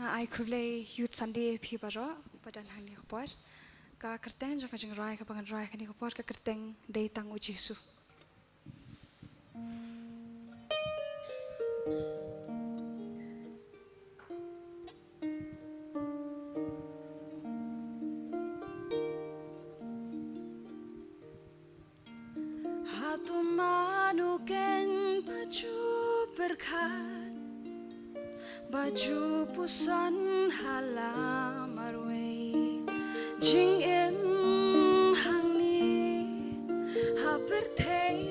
ai kublai youth Sunday phi baro padan hani khopor ka kerteng jong kajeng rai ka pangan rai kani khopor ka kerteng dei tang u Jisu. Hatu manuken baju berkat baju pusan halam arway jing em hang ni ha bertei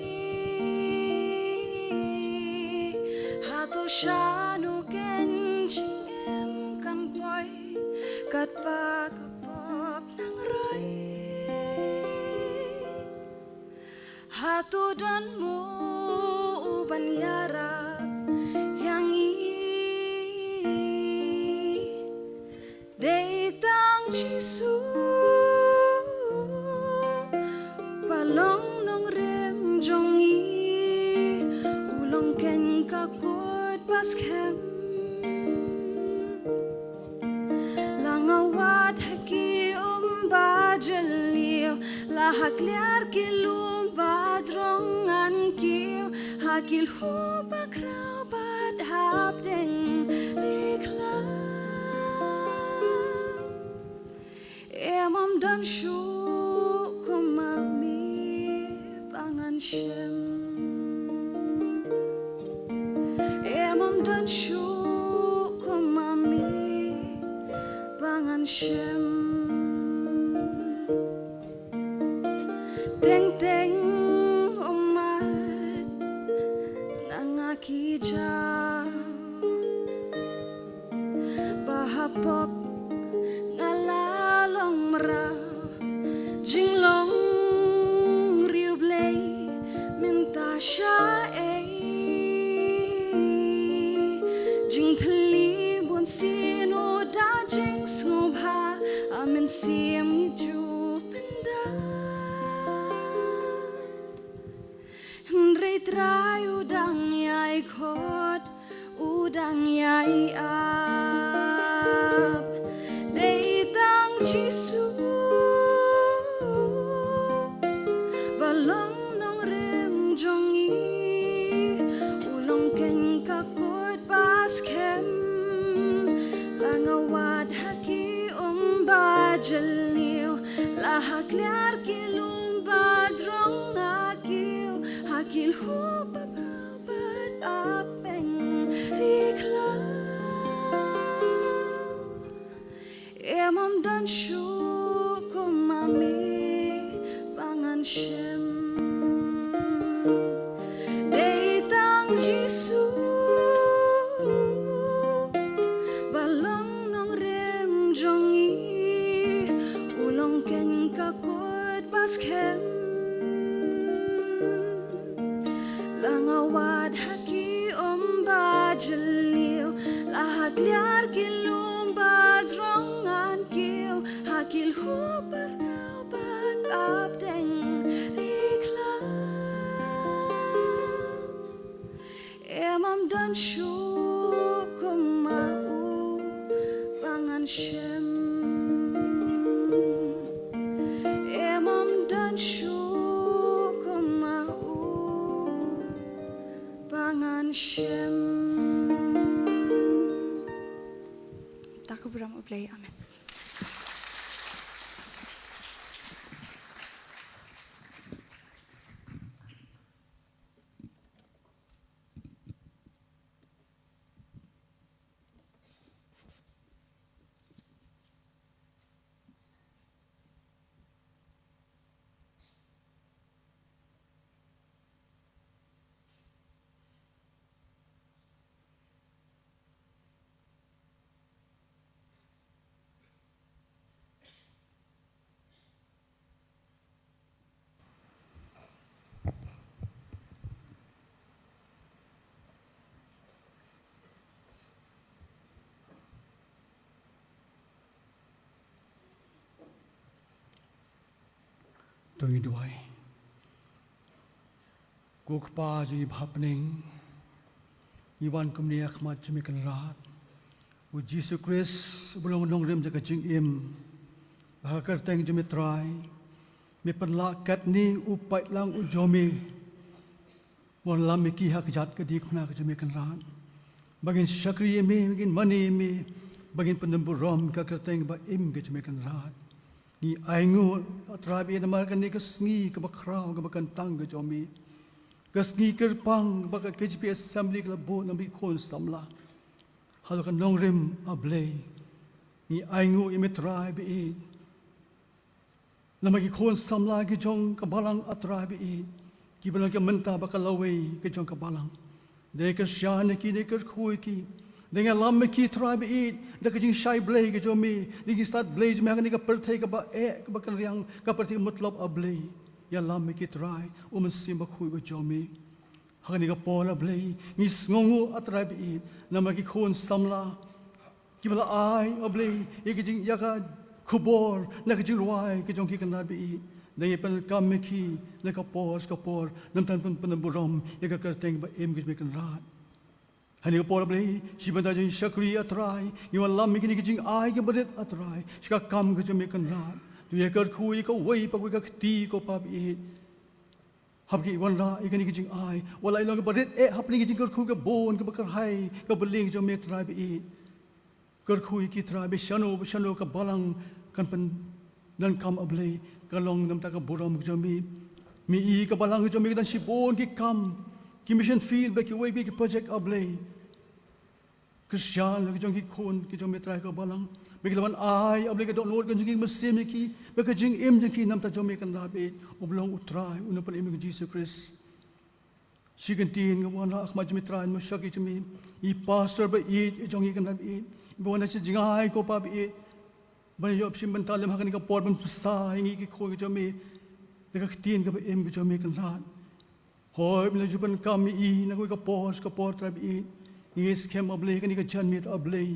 hatu shanuken jing em kampoi kat pa kapop nang rai hatu danmu uban yarap yang datang Jisu palong nong rem jongi ulong ken kakut paskem langawat haki bajeliu lahak liar kilum badrongan kiu hakil hubak rabat habdeng rikla Emam dan syukur mami pangan shem Emam dan syukur mami pangan shem Teng-teng umat nangaki jauh bahapop ngalalong merau jinglong riu blay minta syae jing thli bon sino da jing snubha amen sim ju penda Rei trai udang yai khot udang yai ap datang Jisu balong nong rem jongi ulong ken kakut baskem langawad haki bajeliu lahak liar kilum badrong akiu hakil hubabat apeng rikla Emam dan syukur mami pangan shem datang Jisu balong nong rem jongi ulong ken kakut baskem langawad haki bajeliu lahak liar kilum badrongan kiu hakil hubar naubat abdeng rikla Emam dan syukur mau pangan shem Emam dan syukur mau pangan shem Taku beram ublay amen Tungi duai, kukpa ji bhapning, iwan kumni akhmat cemikan rat, u Jesus Christ belong nong rim jaga jing im bah kerteng jumi try mi penla kat ni upai lang u jomi mon lam mi ki hak jat ke di khuna ke jumi kan ran bagin syakri me bagin mani me bagin penemburom ka kerteng ba im ke jumi kan ran ni aingu atrabi namar kan ni ke sngi ke bakrau ke bakan tang ke jomi ke sngi kerpang baka KGP assembly ke bo nabi khon samla halo kan nong rim ablay ni aingu imitrai bi lamagi khon samla ki jong kabalang atrai bi ki balang ke menta bakal lawai ke jong kabalang de ke shan ki de ke khui ki dengan lam ki trai bi de ke jing shai blay ke jomi ni start blaze me ni ka perthai ka ba ke bakal riang ka perthai mutlab ablay ya lam ki trai sim ba khui ba jomi hagani ka pola blay ni sngongu atrai bi namagi khon samla kibala ai ablay ikijing yaka kubor nakijing ruai kijong ki kanad bi dai pen kameki naka por nam tan pen buram yaka kerteng ba em gis mekan rat hani ka por ablay shibanda jing shakri atrai you lam mikini kijing ai ke bedet atrai shika kam ke mekan rat tu yakar khui ka wei pa ka ti ko pa bi habki wan ra ikani kijing ai walai long bedet hapni kijing kur ka bon ka bakar hai ka beling jo mek trai bi kerkhui ki trai be shano ka balang kan pen dan kam ablay ka long nam ta ka buram jomi mi I ka balang jomi dan sibon ki kam ki mission field be ki way be ki project ablay Christian ki jong ki khon ki jomi trai ka balang be ki lawan ai ablay ka don kan jing mesim ki be ka jing im jing ki nam ta jomi kan la be oblong utrai una pen im Jesus Christ Sigantin ngawan ra akhma jomi trai mo shaki jomi I pastor be I jong ki kan la be Bukan nasi jingai ko pa bi ban job sim ban talam hakan ka por ban sa ingi ki khoi ka jami ka tin ka em ka jami kan ran hoi bin juban kam I na ko ka por tra bi ingi scam ablay kan ka jan mit ablay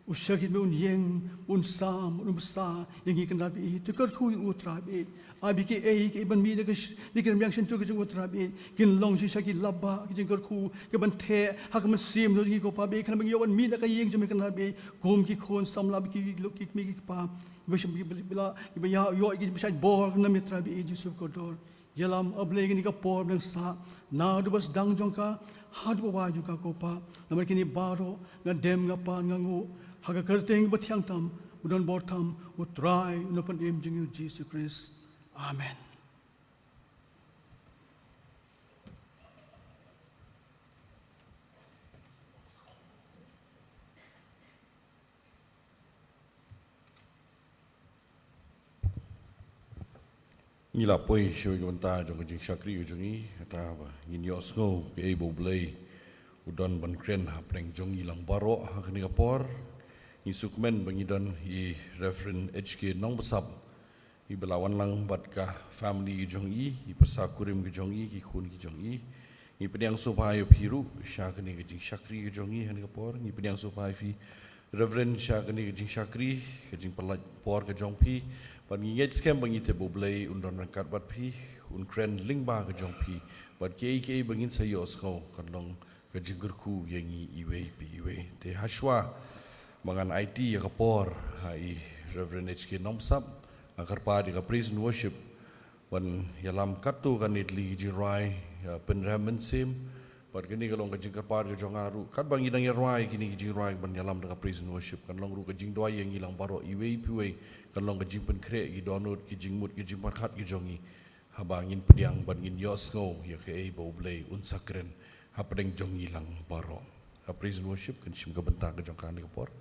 ushakit me un yeng un sam un sa ingi kan bi to kar khui utra bi abi ki ei ki ban mi na ka ni kan myang shin tu ka jung utra bi kin long shi shaki labba ki jing kar khu ka ban the hak man sim no ko pa bi kan bang yawan mi na ka yeng jami kan bi kum ki khon sam lab ki lok ki mi ki pa bisham bi bila ki ya yo ki bisai bor na mitra bi Jesus ko dor yalam ablay ni ka por nang sa na du bas dang jong ka had bo wa jong ka ko pa namar kini baro nga dem nga pa nga ngu haga kerteng ba thiang tam udon bor tham utrai no pan em jing Jesus Christ amen Ngila poi show yung ta jong jing shakri jong I kata ba in yosgo ke ebo blay udon ban kren hapleng jong ilang baro hakni kapor I sukmen bangidon I reference HK nong besap I belawan lang bat ka family jong I pasakurim ke jong I ki khun ki jong I pediang supayo piru shakni ke jing shakri ke jong I hani kapor I pediang supayo fi reverend shakni ke jing shakri ke jing palat por ke jong pi Ban ngiyet skem bangi te boblay undon rangkat bat pi un kren lingba ke jong pi bat ke bangin sayos ko kan long ke jinggerku yangi iwe pi iwe te haswa mangan IT ya kapor hai Reverend HK Nomsap akar pa di ka praise and worship ban yalam katu kan itli jirai penramen sim bat kini kalong ka jingkar pa ke jong aru kat bangi dang yarai kini jirai ban yalam da ka praise and worship kan long ru ka jing doi yang ilang baro iwe pi we kan long ka jing pen kre ki donut ki jing mut ki jing parkhat ki jongi habangin pediang ban ngin yos ngo ya ke bo blay un sakren hapdeng jong ilang baro ka praise and worship kan sim ka benta ka jong kan ka por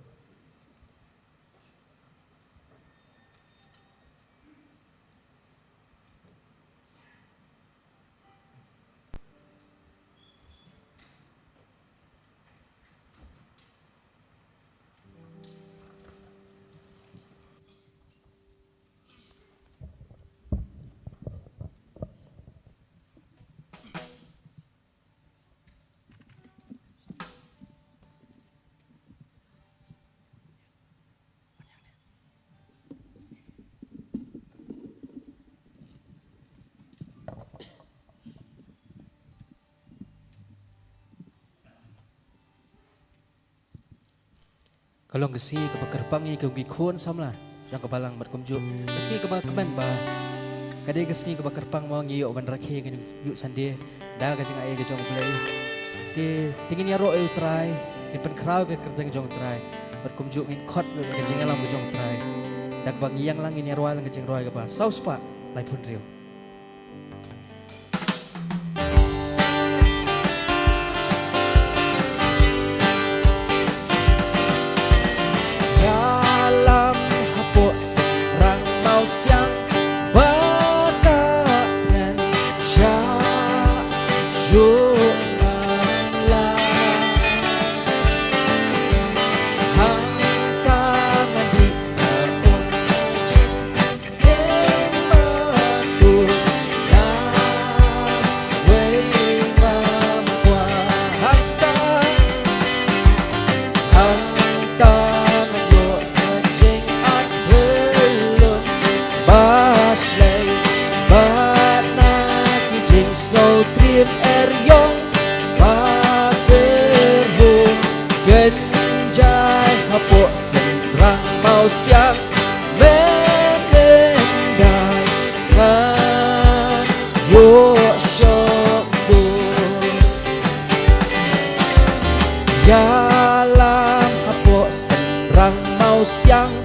Kalau ngesi kebakerpangi kegikun samlah yang kebalang berkumjuk meski kebakemen ba kadai kesni kebakerpang mau ngiyo ban rakhe kan yuk sande da ka jing ai ke jong play ti tingin ya ro eu try in pen krau ke kerteng jong try berkumjuk in khot ke jing alam ke jong try dak bang yang lang in ya ro lang ke jing roi ke ba saus pa lai pun rio siang batakan syu'manlah hantangan di tahun hematu nawai mampuan hantangan yo anjing adhelun Baslay Bana kijing slow trim eryong Pagerhung Genjay hapo sembrang mau siang Mengendai Ngan yuk syokdu Yalam hapo sembrang mau siang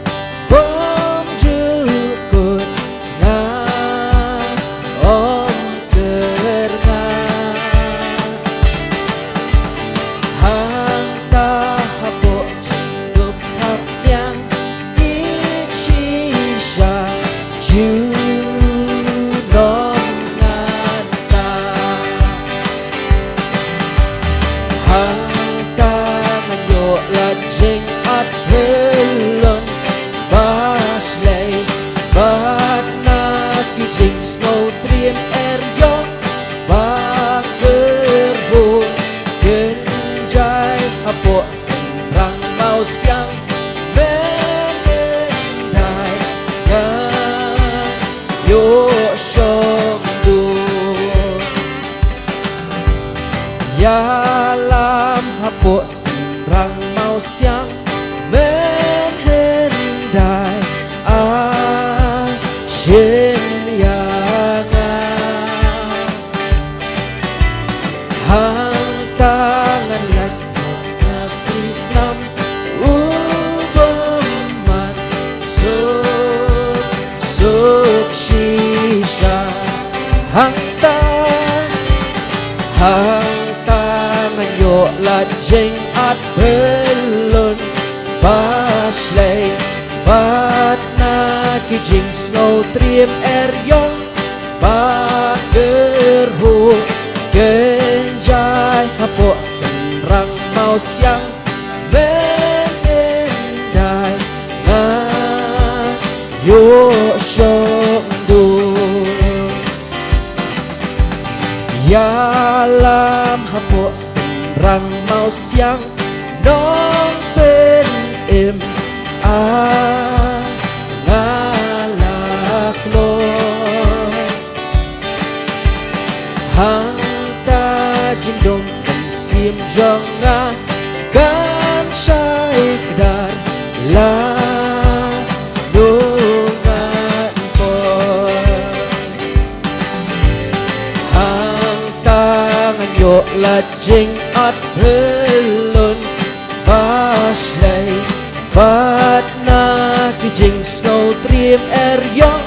Yalam hapo sembrang mau siang menhendai asyiliangan hang tangan lakukan ngakiflam ubaman suk shisha hang tangan yo lajeng at belon baslay bat na kijing snow trim eryong bagerhu genjay hapo sembrang mau siang mengendai ngan yo syokdu Yalam hapo sembrang mau siang nong pen im ngalak lo hang ta jindong pensim jonga kan syai kedar la nungan po yo lajeng at helon baslay bat na kijing snow trim eryong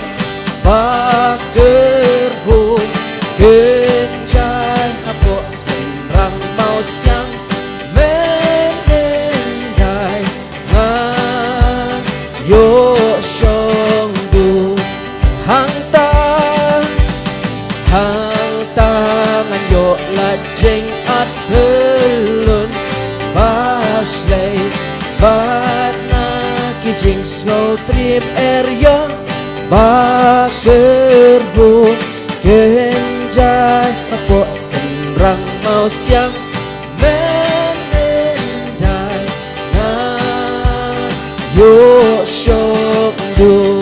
bagerhung genjay hapo sembrang mau siang mengendai ngan yo syongdu hang tangan yo lajeng at helon baslay bat na kijing snow trim eryong bagerhung genjay hapo sembrang mau siang menendai ngan yo syokdu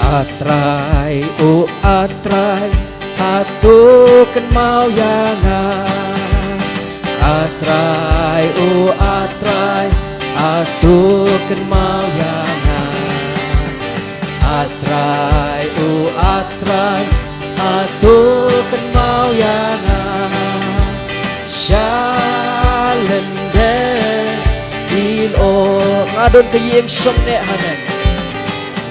atrai atrai atukan mau yangan atrai atukan mau yana atrai atrai atukan mau yana shalende ilo ngadon kayeng syong ne hanen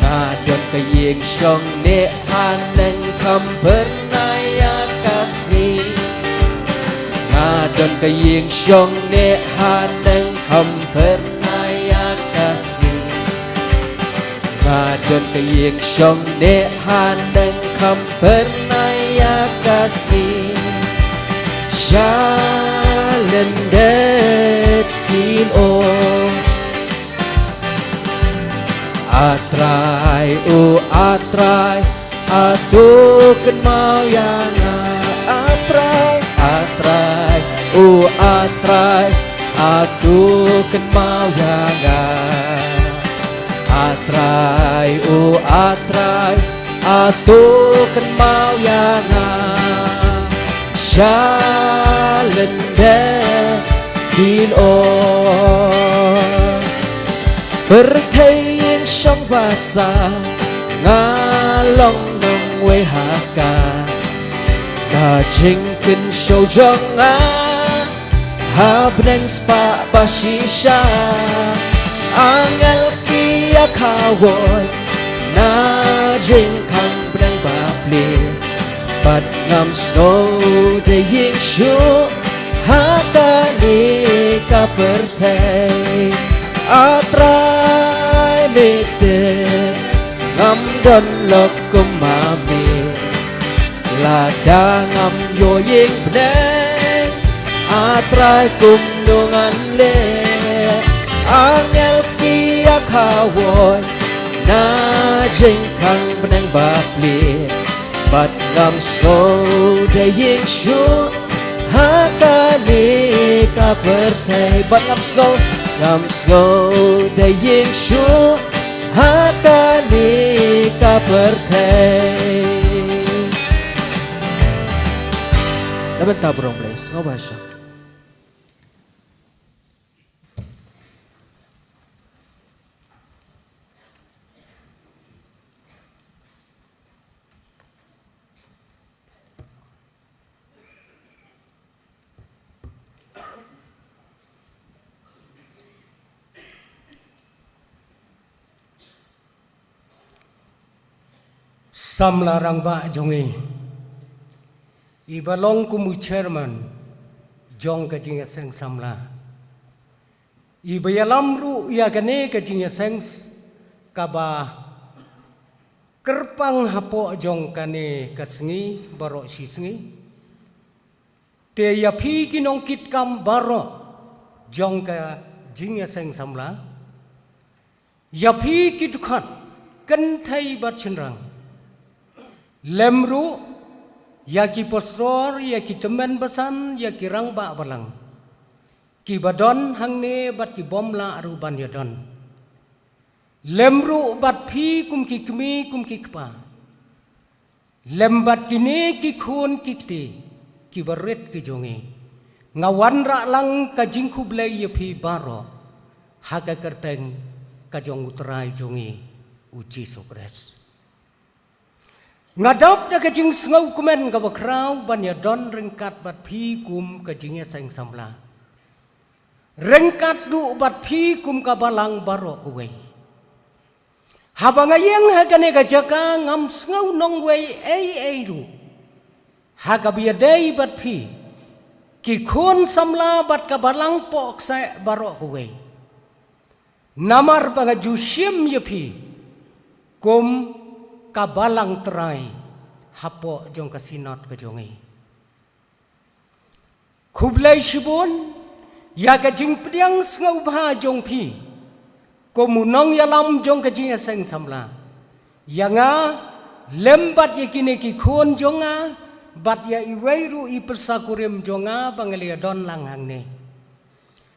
ngadon kayeng syong ne hanen kampernaya kasih ngadon kayeng syong ne hanen kampernaya kasih ngadon kayeng syong ne hanen kampernaya kasih shalendet ilo atrai atrai atukan mau yana atrai atrai atrai atukan mau yana atrai atrai atukan mau yana shalende ilo bertayeng syong basa ngalong nong wehaka kajingkin syong jonga habneng spa basisya angel kia kawoy na jingkang benang bapli But ngam snow de ying shu hakani ka pertay atrai mete ngam don lok kumami lada ngam yo ying benang atrai kum dungan le angel kia kawoy na jingkang benang bapli But ngam snow de ying shu hakani ka pertay But ngam snow de ying shu hakani ka pertay Dapat tabrong place ngobasya Samlarang ba jongi ibalong kumu chairman jong kajing seng samla ibayalam ru ya gane kajing seng kaba kerpang hapo jong kane kasngi baro sisngi te ya phi kinong kit kam baro jong ka jing seng samla ya phi kit khat kan thai bat chenrang lemru ya ki posror ya ki temen besan ya ki rang ba balang ki badon hangne bat ki bomla aru ban yadon lemru bat phi kum ki kmi kum ki kpa lembat kini ki khun ki kti ki baret ki jongi ngawan ra lang ka jingku blai ya phi baro haga kerteng ka jong utrai jongi uci sukres ngadap da kajing sngau kumen ka bakrau ban ya don rengkat bat phi kum kajing ya seng samla rengkat du bat phi kum ka balang baro kuwei habangayeng hagane ka jaka ngam sngau nong wei ei du haga biadai bat phi ki khun samla bat ka balang pok sa baro kuwei namar banga jushim ya phi kum kabalang terai hapo jong kasinot ke jongi kublai shibun ya ka jing pdiang sngau bha jong phi komunong ya lam jong ka jing seng samla yanga lembat ya kini ki khon jonga bat ya iweiru I persakurim jonga bangalia don langhang ne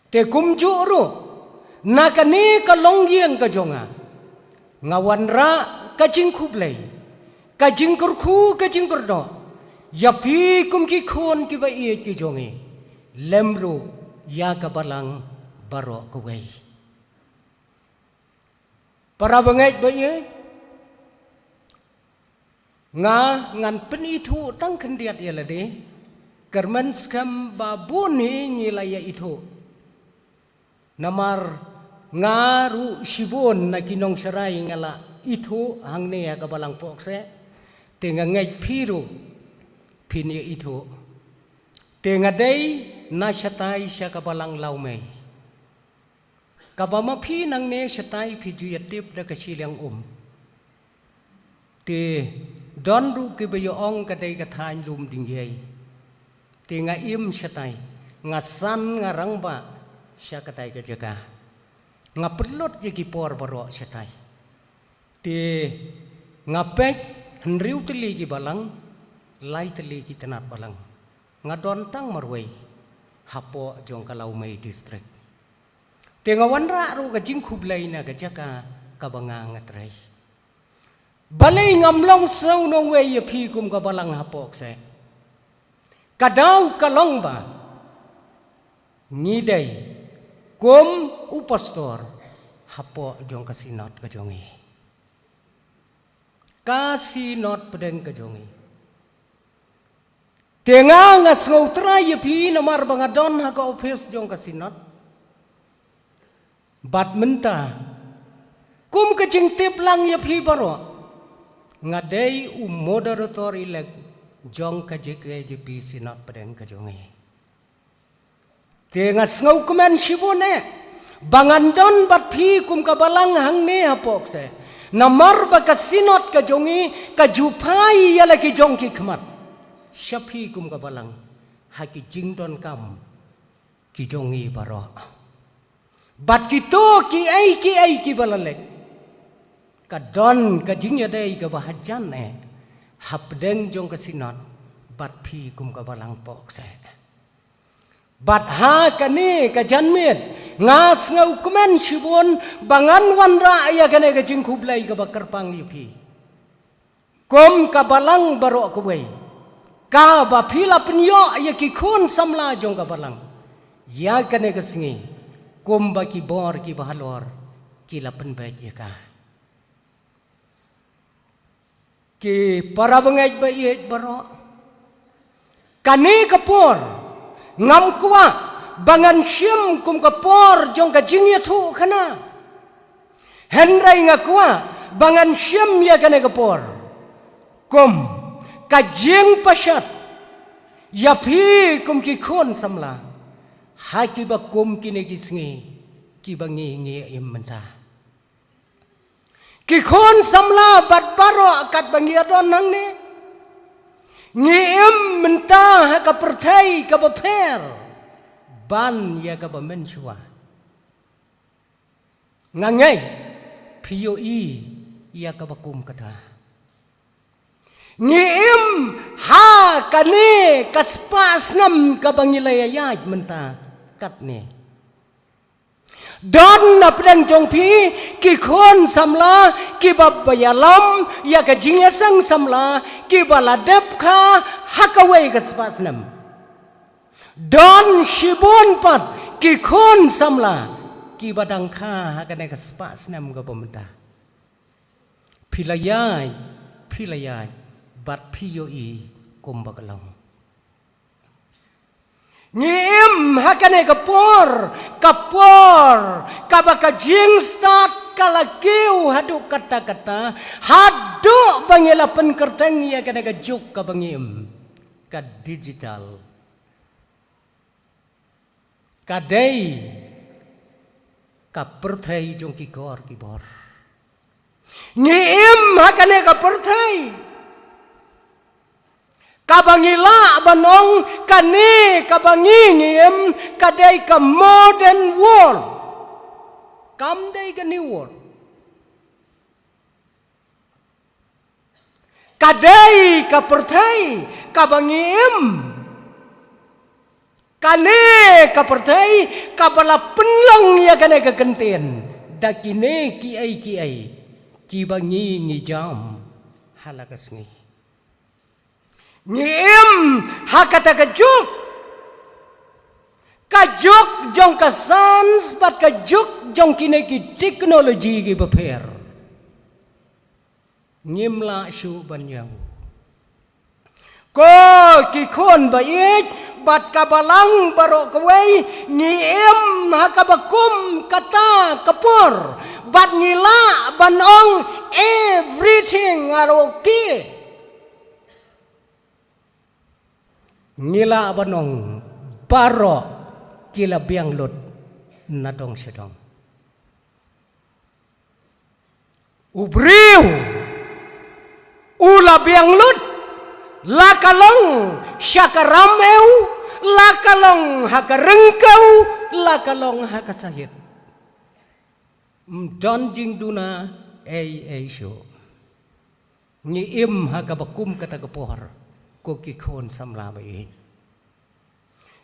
te kumjuru nakani ka longyeng ka jonga ngawan ra kajing kublai kajing kurku kajing kurdo ya pi kum ki khon ki ba ie ki jongi lemru ya ka balang baro kuwei para bangai bayi ngan penitu tang kendiat ya lade kerman skam babun ngilaya itu namar ngaru sibon na kinong saray ngala itu hangne ya kabalang pokse tenga ngai piru pinya itu tenga day nasyatai siya kabalang laumay kabama pi nang ne syatai pi juyatip da kasilang te don ru ke bayoong kadai kathain lum dingyay te nga im syatai ngasan ngarang ba siya katay kajaga nga pelot jagi por baro syatai te ngapek henriu teli ki balang lai teli ki tenat balang nga dontang marway hapo jong Kalaumay district tenga wanra ru ka jing kublay na kajaka kabanga ngatray balay ngamlong saw no way pi kum ka balang hapok se kadaw kalong ba ngiday kum upastor hapo jong kasinot ka jongi kasinot pedeng ka jongi tenga ngas ngutray pi namar bangadon ha ka office jong kasinot bat menta kum kecing tip lang ya pi baro ngadai moderator ilek jong kajik JP sinot pedeng kajongi tengas ngau kemen sibone bangandon bat pi kum kabalang hang ne apok se namar ba kasinot kajongi kajupai ya lagi jong ki kemat syapi kum kabalang haki jingdon kam ki jongi baro bat kito ki ai ki balalek kadon kajingnya dai ka bahajan hapdeng jong kasinot bat pi kum ka balang pok se bat ha kani ka janmet ngas ngau kemen sibon bangan wanra ya kane ka jing kublai ka bakar pang pi kom ka balang baro ko wei ka ba phila penyo ya ki khun samla jong ka balang ya kane ka singi kumba ki bor ki bahalor ki lapen baik ya ka ki para bangaj baik baro kani kapor ngam kwa bangan syem kum kapor jong ka jingya thu khana henrai nga kwa bangan syem ya kane kapor kum ka jing pasat ya phi kum ki khon samla haki ba kum kine kisngi ki bangi ngi imenta ki khon samla bat baro kat bangi adon nang ne ngi imenta ka perthai ka baper ban ya ka ba menchua ngangai POE ya ka ba kum kata ngiim ha kane kaspas nam ka bangilayayaj menta kat ne don na pedang jong pi ki khon samla ki babayalam ya ka jingasang samla ki baladep kha hakawai kaspas nam don shibon pat ki khon samla ki badang kha hakane kaspas nam ka bomenta pilayaj bat POE kumbagalong ngim hakane kapor kabaka jing start kalakiu hadu kata-kata hadu bangelapan kerteng ya kane kajuk ka bangim ka digital kadai ka perthai jong kikor kibor ngim hakane ka perthai kabangila banong kani kabangi ngiem kadai ka modern world kamdai ka new world kadai ka perthai kabangiem kane ka perthai kabala penlong ya kane ka kenten dakine ki ai ki bangi ngi jam halakas ngi ngiem hakata kajuk jong ka sans bat kajuk jong kine ki teknologi ki baper ngimla su ban nhau ko ki khon ba ik bat ka balang baro kwei ngi em ha ka bakum kata kapor bat ngila banong everything are okay ngila banong baro kila biang lut nadong sedong ubriu ula biang lut lakalong syakarameu lakalong hakarengkau lakalong hakasahit don jing duna ei syo ngi im hakabakum kata kepohar ko ki khon samla bai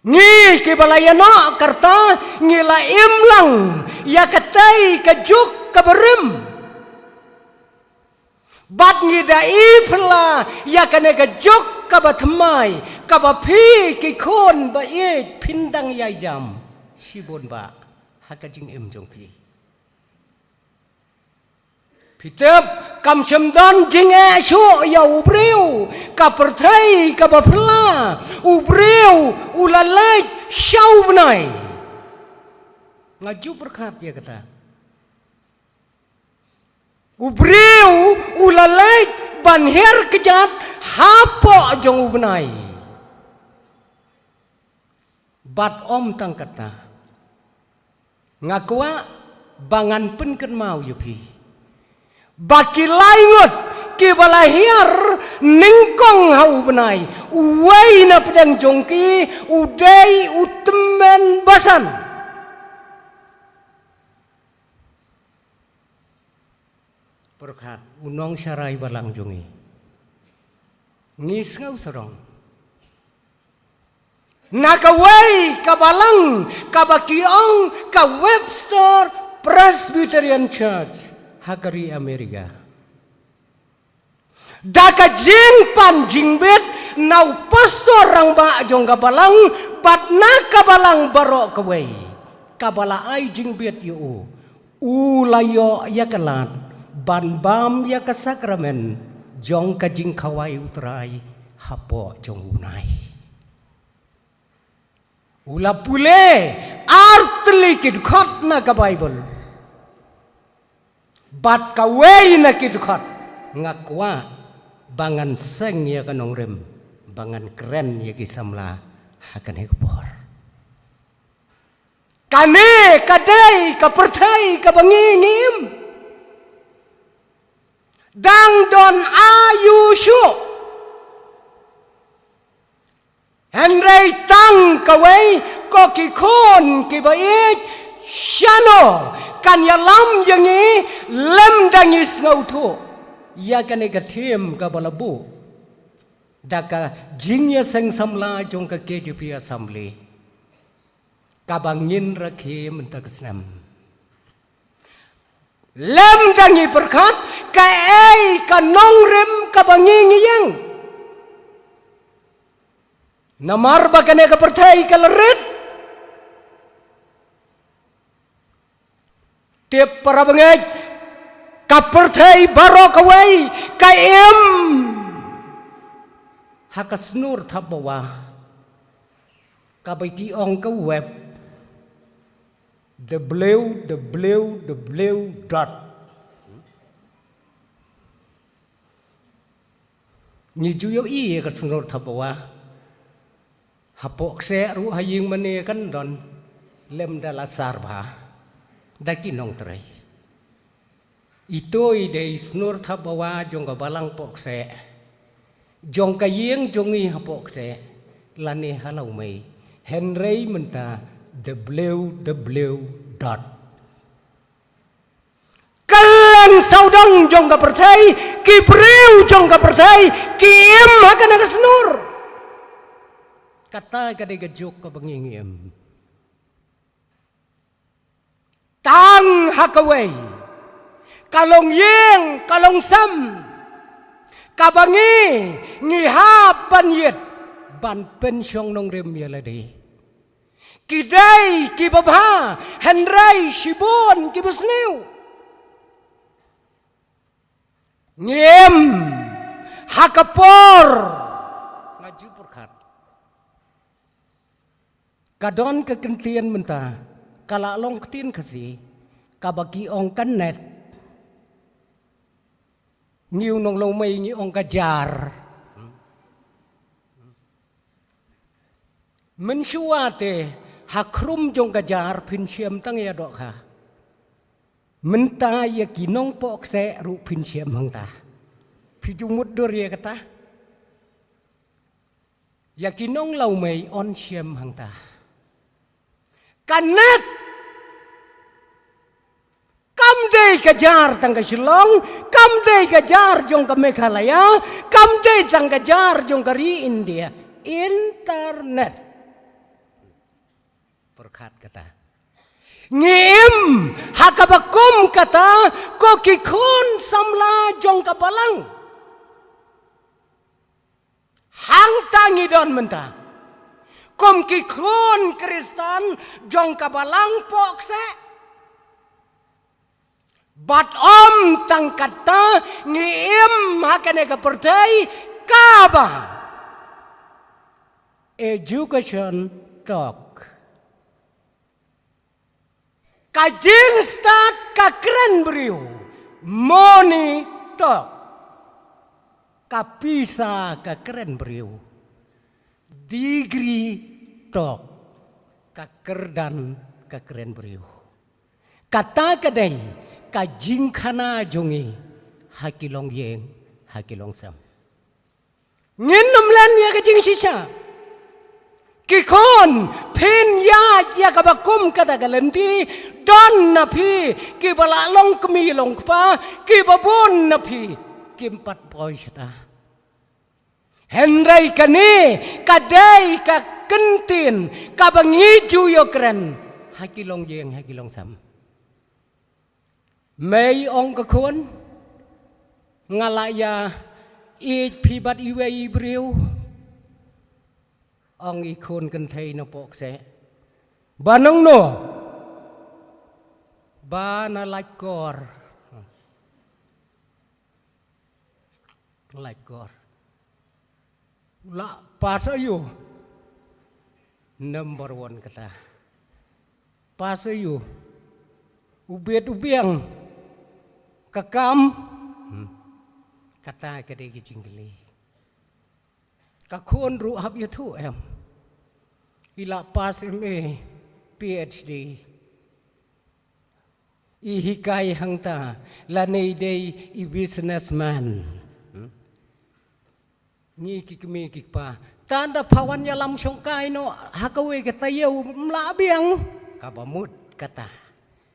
ngi ki balayano karta ngi la im lang ya katai kajuk kaberim bat ngi da ifla ya kane kajuk kabathmai kabapi ki khon ba e phindang yai jam sibon ba hakajing im jong pi Pitep kam semdan jing shu ya ubriu ka perthai ka bapla ubriu ulalai syau benai ngaju berkat ya kata ubriu ulalai banher kejat hapo jong benai bat om tang kata ngakwa bangan pen ken mau yupi baki laingot ki balahiar ningkong hau benai uwai na pedang jongki udai utemen basan berkat unong syarai balang jongi ngis ngau serong nakawai kabalang kabakiong ka Webster Presbyterian Church Hakari Amerika daka jing pan jingbet nau pastor rang ba jong kabalang bat na kabalang barok kawai kabala ai jingbet yu ulayo ya kalat ban bam ya ka sakramen jong ka jing kawai utrai hapo jong unai ula pule artli kid khot na ka Bible bat kawai na kidukhat ngakwa bangan seng ya kanong rem bangan keren ya kisamla hakan hekpor kane kadai kaperthai kabangingim dang don ayushu Henry tang kawai koki khon kibaik shano kan ya lam yangi lem dangis ngautu ya kan ega them ka balabu daka jingya seng samla jong ka KJP assembly ka bangin rakhe mentak snam lem dangi perkat ka ei ka nongrem ka banging yang namar bakane ka perthai ka leret tiap para bangaj kaperthai baro kawai kaem hakasnur thabawa kabaiti ong ka web www. Ni juyo i kasnur thabawa hapok se ru haying mane kan don lem dalasar ba daki nong terai itoi de snur thabawa jong ka balang pokse jong ka yeng jongi hapok se lani halau mai Henry menta www. Kalang saudang jong ka perthai ki breu jong ka perthai ki em hakan ka snur kata ka de gajok ka bangingim tang hakaway kalong yeng kalong sam kabangi ngihap banyet ban pensyong nong rem yalade kidai kibabha Henry shibon kibusniu ngiem hakapor ngaju perkat kadon kekentian mentah kala long ketin kasi kabagi ong kanet ngiu nong long mai ngi ong kajar mensuate hakrum jong kajar pin siam tang ya dok ha mentah ya kinong pok se ru pin siam hang ta pijumut dur ya kata ya kinong lau mai on siam hang ta kanet kam dei kajar tang ka Shillong kam dei kajar jong ka Meghalaya kam dei tang kajar jong ka ri India internet perkat kata ngim hakabakum kata ko kikun samla jong ka balang hang tangidon mentah kom kikun Kristen jong ka balang pokse bat om tang kata ngim hakane ka pertai kaba education talk kajing start kakren beriu money talk kapisa kakren beriu degree talk kakerdan kakren beriu kata kadai kajing kana jongi hakilong yeng hakilong sam nginum lan ya kajing sisa kikon pin ya kabakum kata galenti don napi kibala long kemi long pa kibabun napi kimpat poisata Henry kani kadai ka kentin kabangi juyo keren hakilong yeng hakilong sam May ong kakon ngalaya pibat iwe ibriu ong ikon kentay na pokse banang no ba na laikor la pasayo number 1 kata pasayo ubet ubiang kakam kata kadai kijinggeli kakon ru hab yatu em ila pas MA PhD i hikai hangta lanei dei i businessman ngi kikmi kikpa tanda pawan ya lam songkai no hakawe katayau mlabiang kabamut kata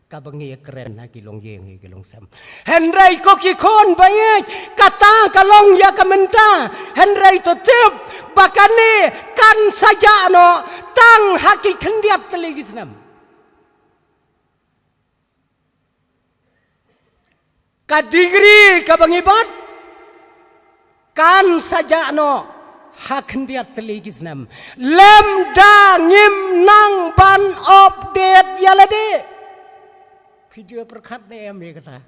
kabangi keren hakilong yeng hakilong sam Henry ko kikon bayek kata kalong ya kamenta Henry to tip bakane kan saja no tang haki kendiat teligisnam kadigri kabangibat kan saja no hakendiat teligisnam lemda ngim nang ban update yalade video perkat em ya kata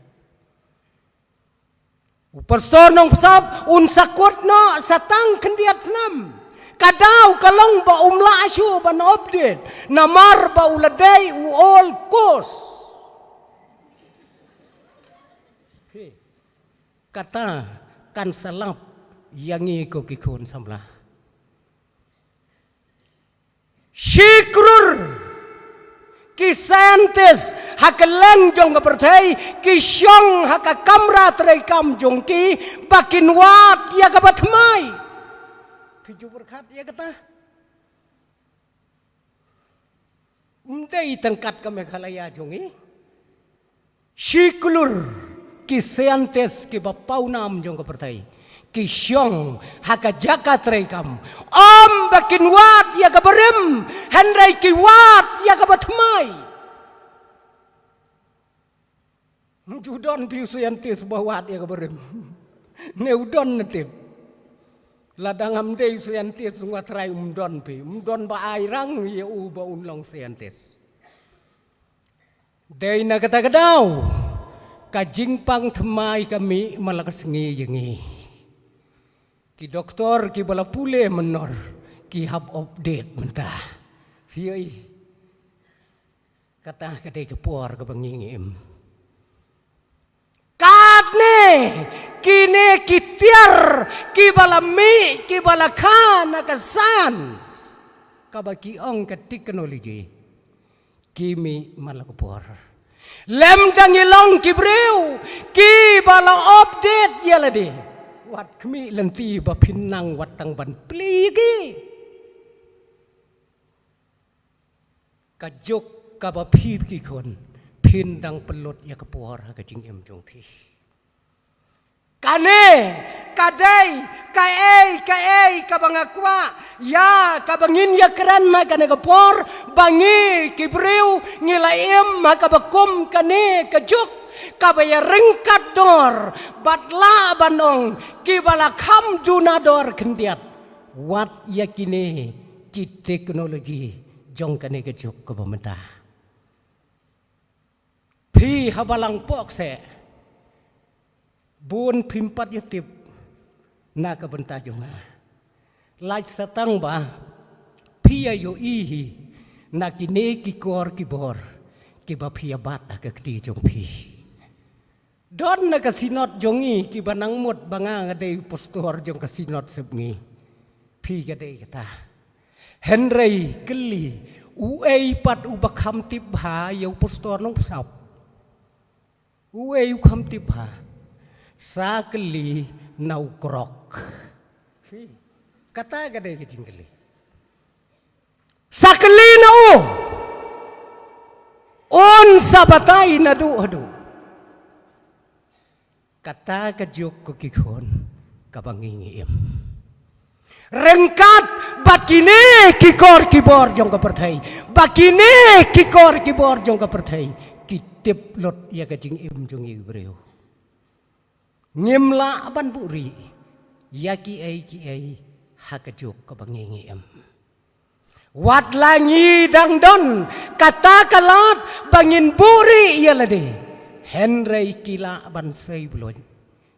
uperstor nong pesap unsakut no satang kendiat senam kadau kalong ba umla asyu ban update namar ba uladai u all course kata kan salap yangi ko kikon samla syikrur kisantes hakeleng jong kepertai kisyong haka kamra terai kam jong ki bakin wat ya kabatmai piju berkat ya kata ndai tengkat ka Meghalaya jongi syiklur kisantes ki bapau nam jong kepertai kisyong haka jaka terai kam om bakin wat ya kabarem Henry ki wat ya kabatmai judon piusu yantis bawat ya kabarem neudon netip ladangam dei suyantis ngatrai umdon ba airang ya u ba unlong suyantis dei na kata kadau kajing pang themai kami malakas ngi yengi ki doktor ki bala pule menor ki hab update mentah fioi kata kadai ke por ke bangingim kadne kine kitiar ki bala mi ki bala khan akasan kabaki ong ke teknologi kimi malakupor lem dangilong kibreu ki bala update yalade wat kami lenti ba pinang wat tang ban pligi kajuk ka ba phip ki kon phin dang pelot ya kapor ka jing em jong phi kane kadai kaei ka bangakwa ya ka bangin ya kran ma kane kapor bangi kibreu ngilaim ma ka bakum kane kajuk kabaya ringkat dor batla banong kibala kham dunador kendiat wat yakine ki teknologi jong kane kejuk ke pemerintah pi habalang pok se bun pimpat yutip na ke benta jonga laj satang ba pi ayo ihi na kine ki kor ki bor ki ba pi abat ke kti jong pi don na kasinot jongi ki banang mut banga ngadai postor jong kasinot sebngi pi gadai kata Henry keli uei pat ubakam tibha yau postor nong sap uei ukam tibha sa keli nau krok kata gadai kecing keli sa keli nau on sabatai nadu adu kata kejuk kekikon kabangingim rengkat bakine kikor kibor jong ka perthai bakine kikor kibor jong ka perthai kitip lot ya kajing im jong ibreu ngimla ban buri ya ki ai hakajuk kabangingim wat langi dang don kata kalat bangin buri ya lade Henry kila ban sei blon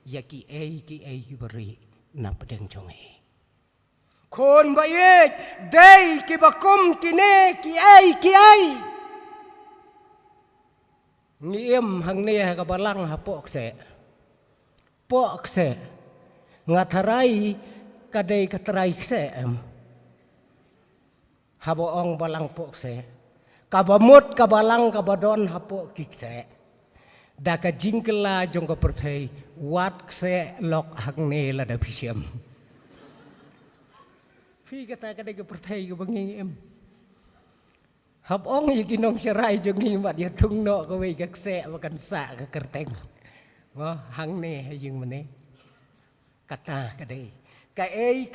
ya ki ai ki beri na pedeng jonge kon baik dei ki bakum kine ki ai ngiem hang ne ka balang ha pok se ngatarai kadai katrai se em habo ong balang pok se kabamut kabalang kabadon ha pok kik se daka jingkela jong ka perthai wat se lok hang ne la da pisiam phi kata ka de ka perthai ka banging em hab ong yi kinong serai jong ngi mat ya thung no ka wei ka se wa kan sa ka kerteng wa hang ne jing mane kata ka de ka ei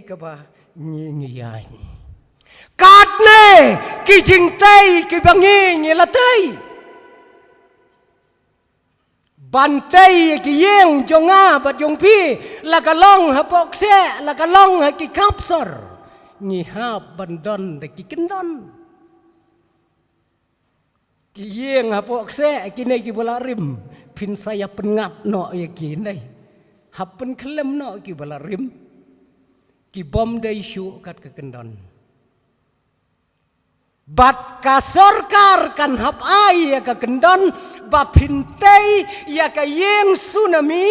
ka ba ngi yai kat ne ki jing tai ki bangi ngi la tai bantai ki yeng jonga bat jong pi la ka long ha pok se la ka long ha ki kapsor ngi ha bandon de ki kendon ki yeng ha pok se ki ne ki bola rim pin saya pengat no ya ki nei ha pen klem no ki bola rim ki bom dai shu kat ke kendon bat ka sorkar kan hap ai ya ka kendon ba pintei ya ka yeng tsunami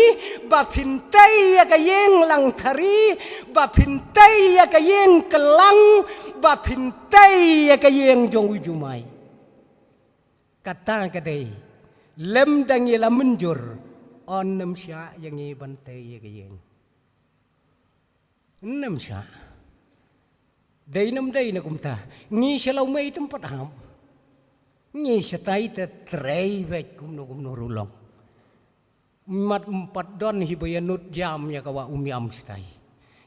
ba pintei ya ka yeng langthari ba pintei ya ka yeng kelang ba pintei ya ka yeng jong ujumai kata kadai lem dangi la menjur on nem sya yang i bantai ya ka yeng nem sya dai nam dai na kumta ngi selau mai tempat ham ngi setai te trei vet kumno rulong mat 4 don hibayanut jam ya kawa umiam setai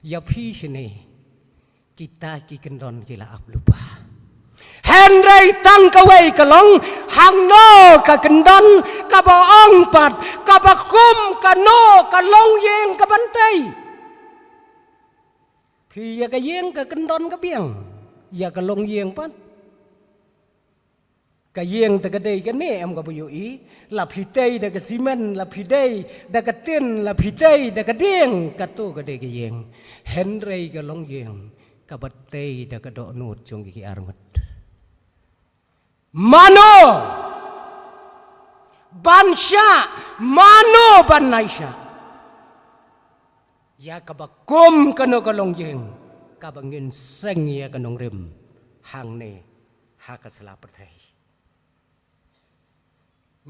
ya phi sene kita ki kendon kila ap lupa Henry tang kawai kalong hang no ka kendon ka baong pat ka bakum ka no ka long yeng ka bantai Phi ya ka yeng ka kendon ka biang ya ka long yeng pan ka yeng ta ka dei ka ne am ka bu yu i la phi tei da ka simen la phi dei da ka tin la phi tei da ka ding ka tu ka dei ka yeng hen rei ka long yeng ka bat tei da ka do nut jong ki armat mano bansha mano banaisha ya ka ba kom ka no ka long yeng ka ba ngin seng ya ka nong rim hang ne ha ka sala perthai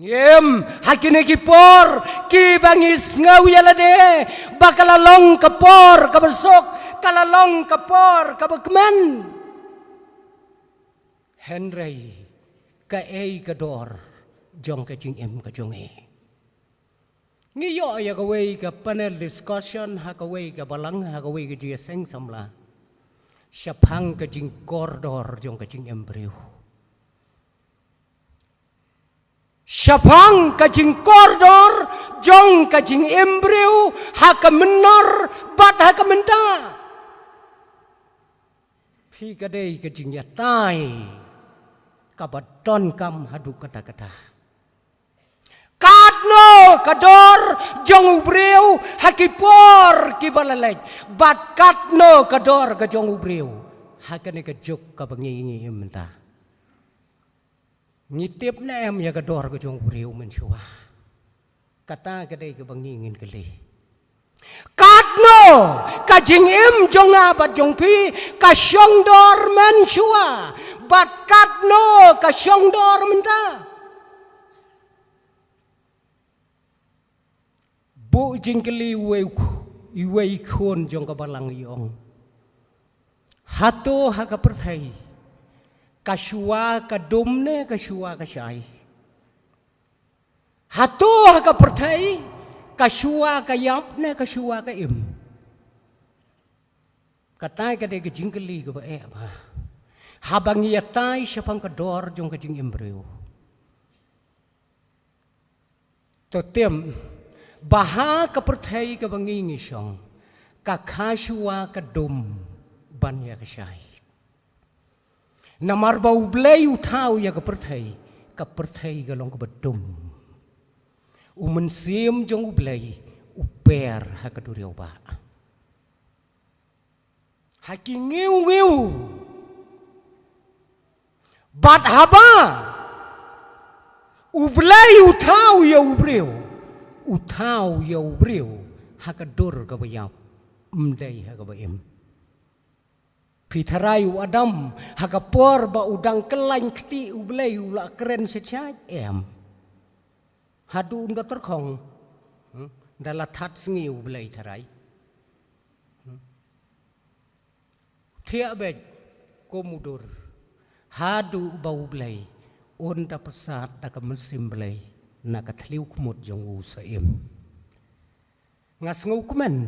ngem hakine ki por ki bangis ngau ya lade bakala long ka por ka besok kala long ka por ka bekmen Henry ka ei ka dor jong ka jing em ka jong e ngiyo ya ka wei ka panel discussion ha ka wei ka balang ha ka wei ka jia seng samla syapang ka jing kordor jong ka jing em breu syapang ka jing kordor jong ka jing em breu ha ka menor bat ha ka menta phi ka dei ka jing ya tai ka baton kam hadu kata-kata Kadno kador jong ubreu hakipor kibalalej bat kadno kador ka jong ubreu hakane ka juk ka bangi menta ngitip na em ya kador ka jong ubreu mensyua kata ka dei ka bangi ngin kali Kadno ka jing im jong abat jong pi ka syong dor mensyua bat kadno ka syong dor menta Bu jingkeli iwei khon jong ka balang yong hato ha ka perthai ka shua ka dumne ka shua ka shai hato ha ka perthai ka shua ka yap ne ka shua ka im katai ka de ka jingkeli ka ba e ba habang yatai syapang ka dor jong ka jing imbreu totem Baha ka perthai ka bangingi syong ka khashua ka dum ban ya ka syai namar bau blei uthau ya ka perthai ka long ka badum umen sim jong blei uper ha ka duriau ba haki ngiu bat haba ublei uthau ya ubreu Uthau ya ubreu hakadur ka bayap mdai ha ka bayem Pitharai adam hakapor ba udang kelain kti ublei ula keren secai em hadu unda terkhong dala that sngi ublei tharai thia be komudur hadu ba ublei unda pesat da ka mesim blei nakatliw kumot jong usaim ngas ngukumen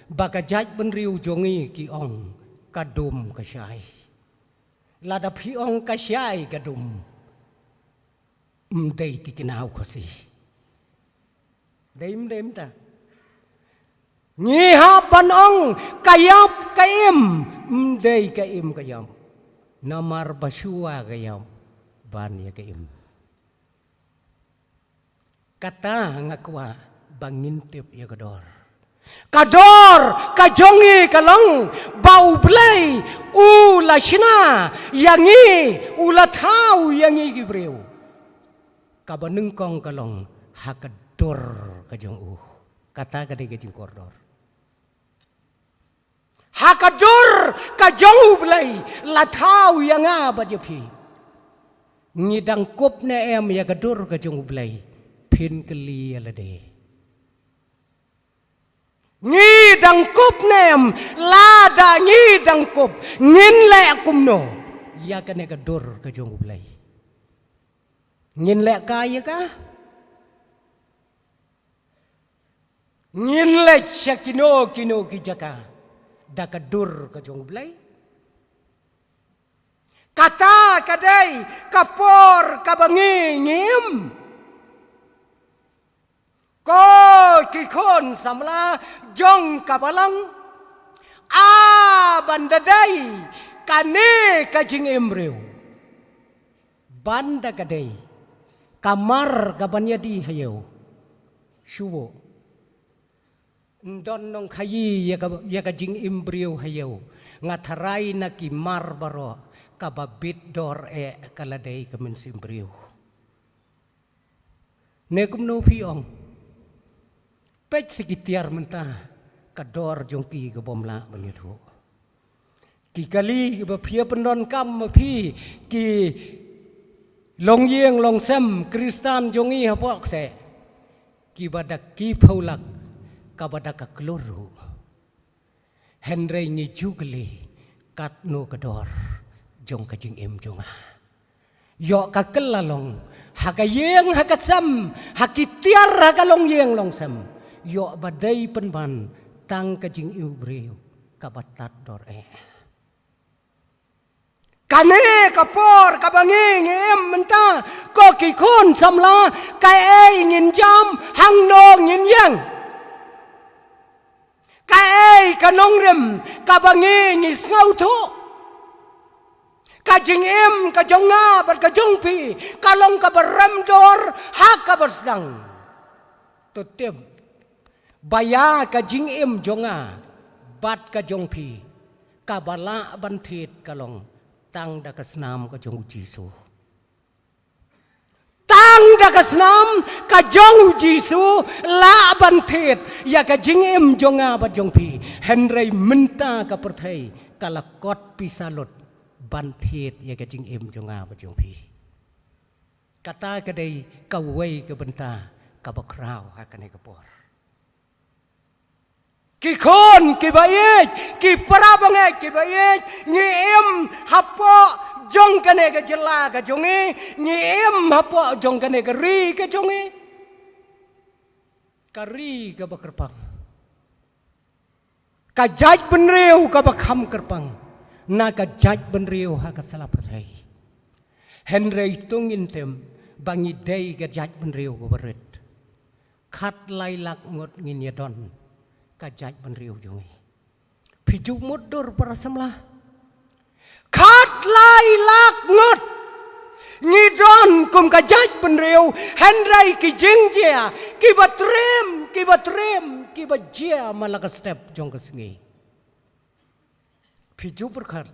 baka jaj benriu jongi ki ong kadum kasyai lada pi ong kasyai kadum mdei tikinaw kasi dem ta ngiha panong kayap kaim mdei kaim kayam namar basua kayam ban ya kaim kata ngakwa bangintip ya kador kajongi kalong bau blei ula shina yangi ula thau yangi gibreu kabaneng kong kalong hakador kajong kata kadai kajing kordor hakador kajong blei la thau yanga bajepi ngidang kop na em ya kador kajong blei pin keli alade ngidang kup nem lada ngidang kup ngin le kumno ya kane ka dor ka jong ublay ngin le ka ya ka ngin le chakino kino ki jaka da ka dor ka jong ublay kata kadai kapor kabangi ngim ko kikon samla jong kabalang bandadai kane kajing emreu banda kadai kamar kabanya di hayo shuwo ndon nong khayi ya ka jing imbrio hayo ngatharai na ki mar baro kababit dor kaladai kamen simbrio ne kumno phi ong pech sikitiar menta kador jongki ke bomla banyuthu ki kali ba phia pendon kam phi ki long yeng long sem kristan jongi hapok se ki badak ki phaulak ka badak kluru henry ni jugli kat no kador jong ka jing em jonga yo ka kelalong haka yeng haka sem hakitiar haka long yeng long sem yo badai penban tang ka jing ibreu ka batat dor kane kapor kabangi em menta ko ki khon samla ka ngin jam hang no ngin yang ka kanong rem kabangi ngis ngau thu ka jing em ka jonga bat ka jong pi kalong ka baram dor ha ka bersdang tutep baya ka jing em jonga bat ka jong pi ka bala ban thit kalong tang da kasnam ka jong Jisu tang da kasnam ka jong Jisu la ban thet ya ka jing em jonga ba jong pi henry menta ka perthai kala kot pisalot ban thet ya ka jing em jonga ba jong pi kata ka dei ka wei ka benta ka ba krau ha ka ne ka por ki khon ki baik ki parabangai ki baik ni em hapo jong kane ka jela ka jongi ni em hapo jong kane ka ri ka jongi ka ri ka bakerpang ka jaj benriu ka bakham kerpang na ka jaj benriu ha ka salah perthai henry tungin tem bangi dei ka jaj benriu ka berit khat lai lak ngot ngin yadon kajaj benriu jongi pijuk mudur para semlah khat lai lak ngot ngidon kum kajaj benriu henry ki jingjia ki batrem ki bajia malaka step jong kesengi pijuk berkhat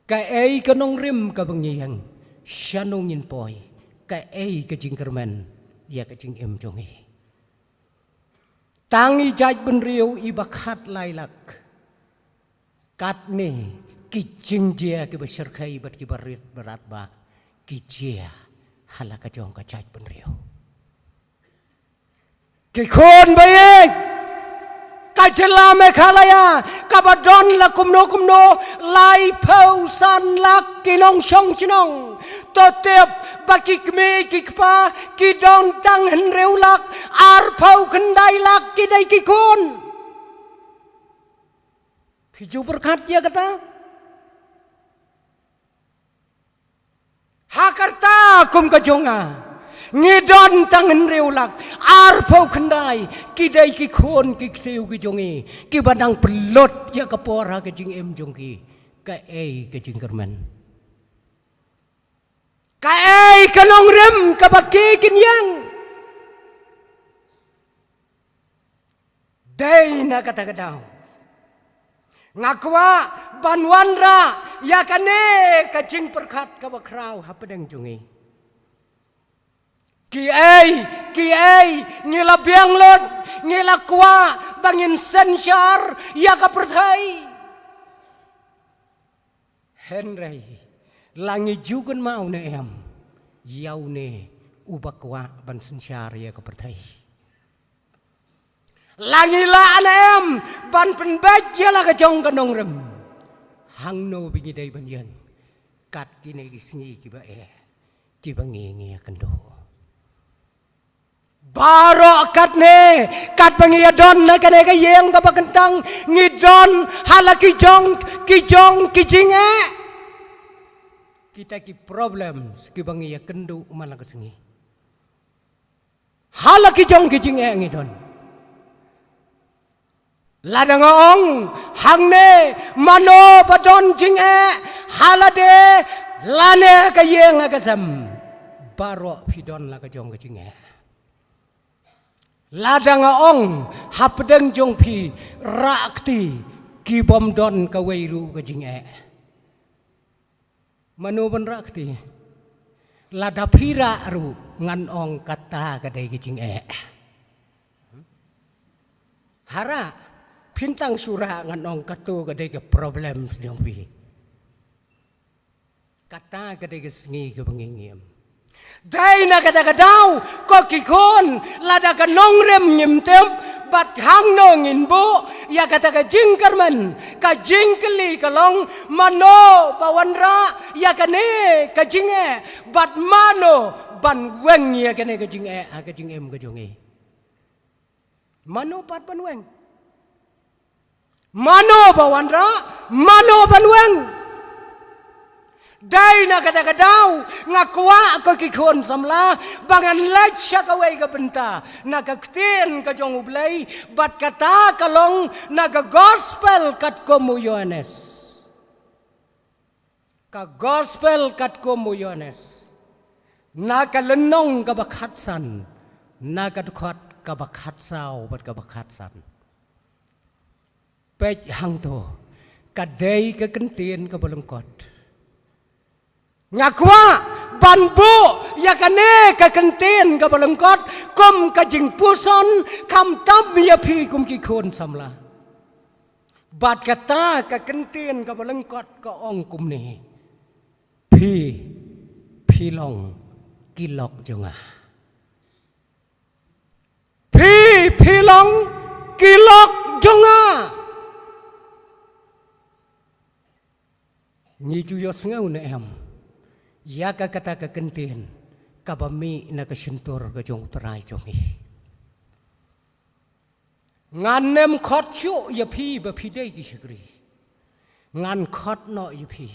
ka kanong rim ka bengiang shanong yin poi ka ka jingkermen ya ka jing em jongi tangi jaj benriu ibakhat lailak kat ne ki jingjia ki beserkai bat ki barit berat ba ki jia halaka jong ka jaj benriu ki khon baik ka jela me khalaya ka badon la kumno lai phau san lak ki nong shong chnong to tep baki kme ki kpa ki dong tang hen reulak ar phau khandai lak ki dai ki khon phiju berkat ya kata hakarta kum ka jonga ngidon tangan reulak ar phau khandai ki dai ki khon ki siu ki jongi ki badang pelot ya kapora ka jing em jongki ka ka jing kermen ka kanong rem ka baki kinyang dai na kata kadau ngakwa banwanra ya kane ka jing perkat ka bakrau hapedeng jongi ki ngila biang lot ngila kwa bangin sensyar ya ka perthai henry langi jugan mau ne em yau ne ubakwa ban sensyar ya ka perthai langi la em ban penbaj ya la ka jong kanong rem hang no bingi dai ban yang kat kine ki sngi ki ba ki bangi kendo baro kat ne kat bangi don na kane ka yeng ka bakentang ngidon halaki jong ki jinge kita ki problem ki bangi kendo malang kesengi halaki jong ki jinge ngidon ladang ong hangne mano badon jinge halade lane ka yeng agasam baro pidon la ka jong ka jinge ladang ong hapdeng jong pi rakti ki bom don ka weiru ka jinge manu ban rakti lada pira ru ngan ong kata ka dei ka jinge hara pintang surah ngan ong katu ka dei ka problem jong pi kata ka dei ka sngi ka bangingim dai na kata kadau ko kikon lada ka nongrem nyimtem bat hang nongin bu ya kata ka jingkarman ka jingkeli kalong mano bawanra ya kane ka jinge bat mano ban weng ya kane ka jinge ka jingem ka jongi mano bat ban weng mano bawanra mano ban weng dai na kata kadau ngakwa ko kikon samla bangan lacha ka wei ka benta na ka ktin ka jong ublay bat kata kalong na ka gospel kat ko mo Yohanes ka gospel kat ko mo Yohanes na ka lenong ka bakhatsan na ka dukhat ka bakhatsaw bat ka bakhatsan pej hang to ka dei ka kentin ka bolongkot ngakwa banbu ya kane ka kentin ka balengkot kum ka jing puson kam tam ya phi kum ki khon samla bat kata ka kentin ka balengkot ka ong kum ni phi long kilok jonga phi long kilok jonga ni ju yo sngau na em ya ka kata ka kentin ka bami na ka sentur ka jong terai jongi nganem khot chu ya phi ba phi dei ki shikri ngan khot no ya phi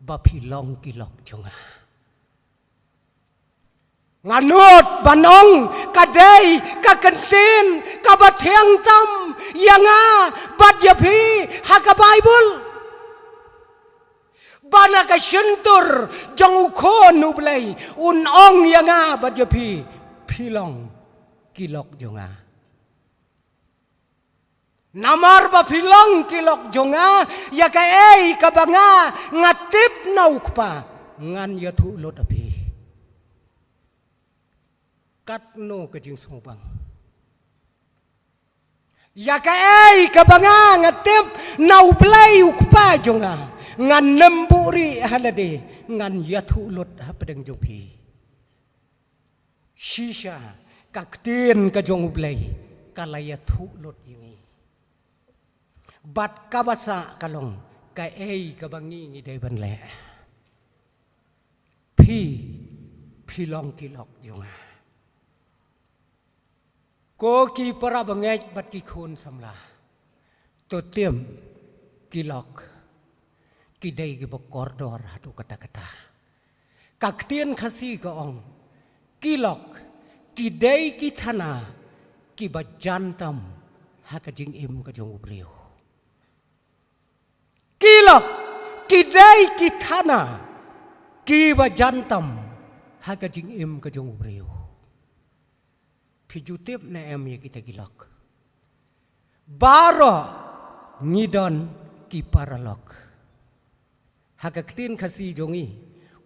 ba phi long ki lok jonga nganut banong ka dei ka kentin ka ba thiang tam yanga bat ya phi ha ka bible bana ka sentur jong ukon nublay unong yanga badyapi pilong kilok jonga namar ba pilong kilok jonga ya ka ei ka banga ngatip nauk pa ngan ya thu lot api kat no ka jing sobang ya ka ei ka banga ngatip nau play ukpa jonga ngan nemburi halade ngan yathu lot hapdeng jong pi shisha kaktin ka jong ublay kala yathu lot yingi bat kabasa kalong ka ei ka bangi ngi dei ban le phi long kilok jonga ko ki para bangai bat ki khon samla to tiam kilok kidai ki bokordor hatu kata-kata kaktian khasi ka ong kilok kidai ki thana ki bajantam ha ka jing im ka jong ubriu kilok kidai ki thana ki bajantam ha ka jing im ka jong ubriu pijutip na em ya kita kilok baro ngidon ki paralok hakaktin kasi jongi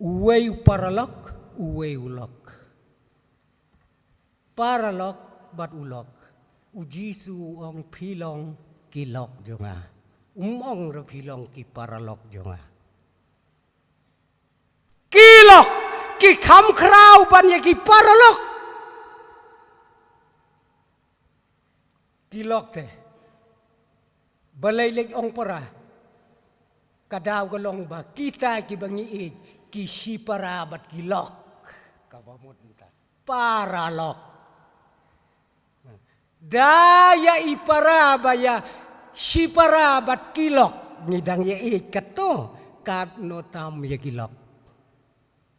uwei paralok uwei ulok paralok bat ulok ujisu ong pilong kilok jonga ro pilong ki paralok jonga kilok ki kham khrau ban ye ki paralok kilok te balai lek ong para kadaw galong ba kita ki bangi ki sipara bat kilok kabamot nta paralok daya ipara baya sipara bat kilok ngidang ye kato kat no tam ye kilok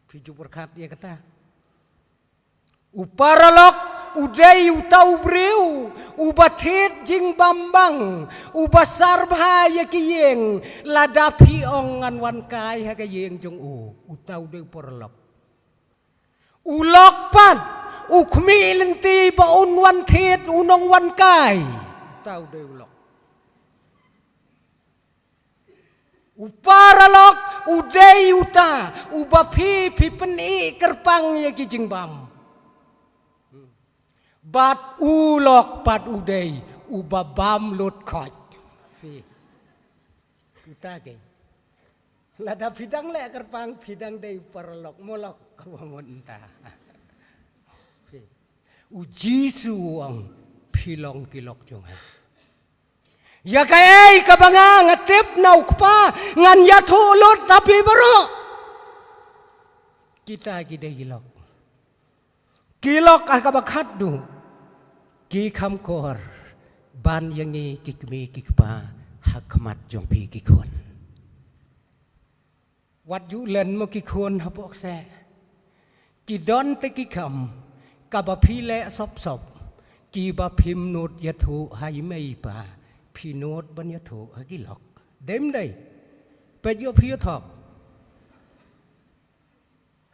piju berkat ye kata uparalok udai utau breu ubatit jing bambang ubasar bahaya kiyeng ladapi ongan wan kai ha kiyeng jong utau de porlok ulok pat ukmi lenti ba un wan thit unong wan kai utau de ulok uparalok udai uta ubapi pipeni kerpang ya kijing bam bat ulok pat udai ubabam lut khoj si uta ke lada pidang le kerpang pidang dei paralok molok kawangon ta uji suang pilong kilok jonga ya kai kabanga ngatip nau kpa ngan ya thulut tapi baro kita gide kilok akabakat du ki kham kor ban yangi kikmi kikpa hakmat jong pi kikon wat ju len mo kikon hapok se ki don te ki kham kaba phi le sop sop ki ba phim nut yathu hai mei pa phi nut ban yathu ha kilok dem dai pe yo phi thok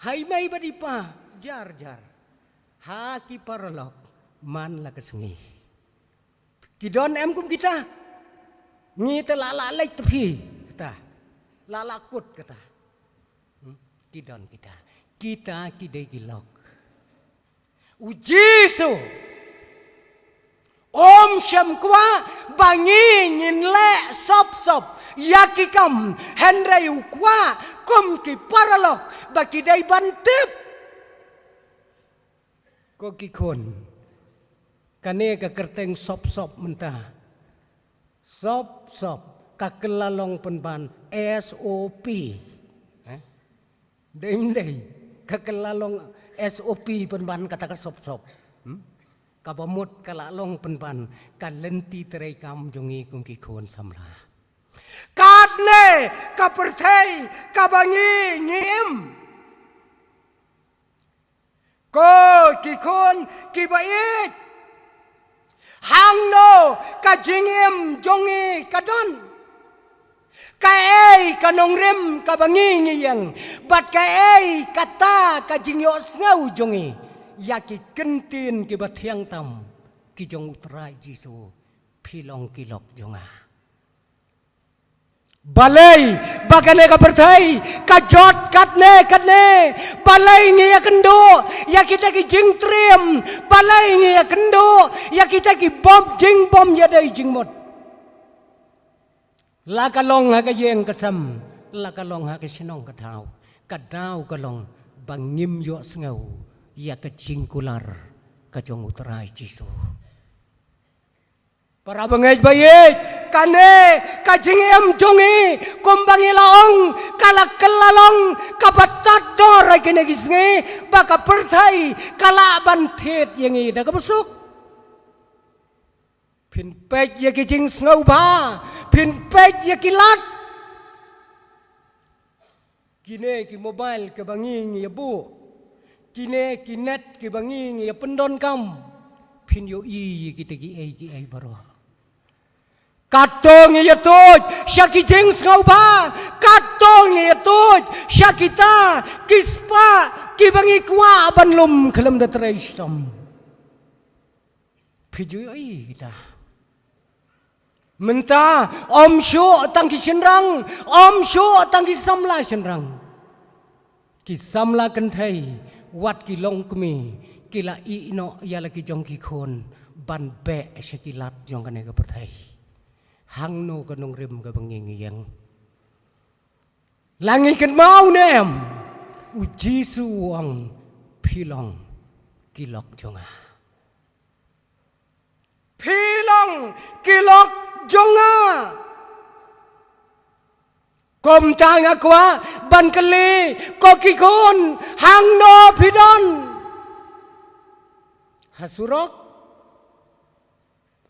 hai mei ba di pa jar jar ha ki paralok man la kesengi kidon em kum kita ngi te lala lek tepi kita lala kut kita kidon kita kidai kilok uji su om syam kwa bangi ngin le sop sop yakikam henrei kwa kum ki paralok baki dai bantip ko ki kon kane ka kerteng sop sop mentah sop sop ka kelalong penban SOP dei ka kelalong SOP penban kata ka sop sop ka bamut kalalong penban ka lenti terai kam jongi kum ki kon samla katne ka perthai ka bangi ngim ko ki kon ki bait hang no ka jingim jongi kadon ka ei ka nongrem ka bangi ngiyang bat ka ei kata ka jingyo ngau jongi yaki kentin ki bathiang tam ki jong utrai jisu philong kilok jonga balai bagane ka perthai ka jot katne balai ngiya kendo ya kita ki jing trim balai ngiya kendo ya kita ki bom jing bom ya dai jing mot la ka long ha ka yeng ka sam la ka long ha ka sinong ka dau ka long bangim yo sngau ya ka jing kular ka jong utrai jisu para bangaj bayit kane kajingem jongi kombangi laong kala kelalong kabatat dor kene gisnge baka perthai kala banthet yangi da kabusuk pin pej ya kijing snau ba pin pej ya kilat kine ki mobile ke bangi ya bu kine ki net ke bangi ya pendon kam pin yo i kita ki ai baro katong ya toj syaki jeng ngau ba katong ya toj syakita kispa ki bangi kwa banlum kelam da trestam piju ai kita menta om shu tang ki senrang om shu tang ki samla senrang ki samla kan thai wat ki long kmi kila i no ya la ki jong ki khon ban be syakilat jong kan ka perthai hang no ka nong rim ka banging yang langi kan mau nem uji suang pilong kilok jonga pilong kilok jonga kom tanga kwa ban kali ko ki khon hang no pidon hasurok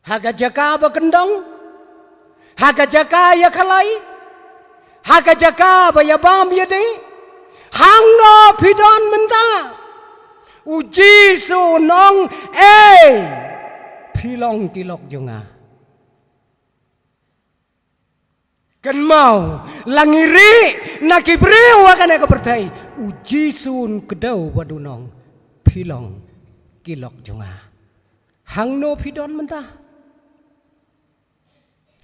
haga jaka ba kendong haga jaka ya khalai haga jaka ba ya bam ya dei hang no pidon menta uji su nong pilong kilok jonga kan mau langiri nakibriu akan aku pertai uji sun kedau wadunong pilong kilok jonga hangno pidon mentah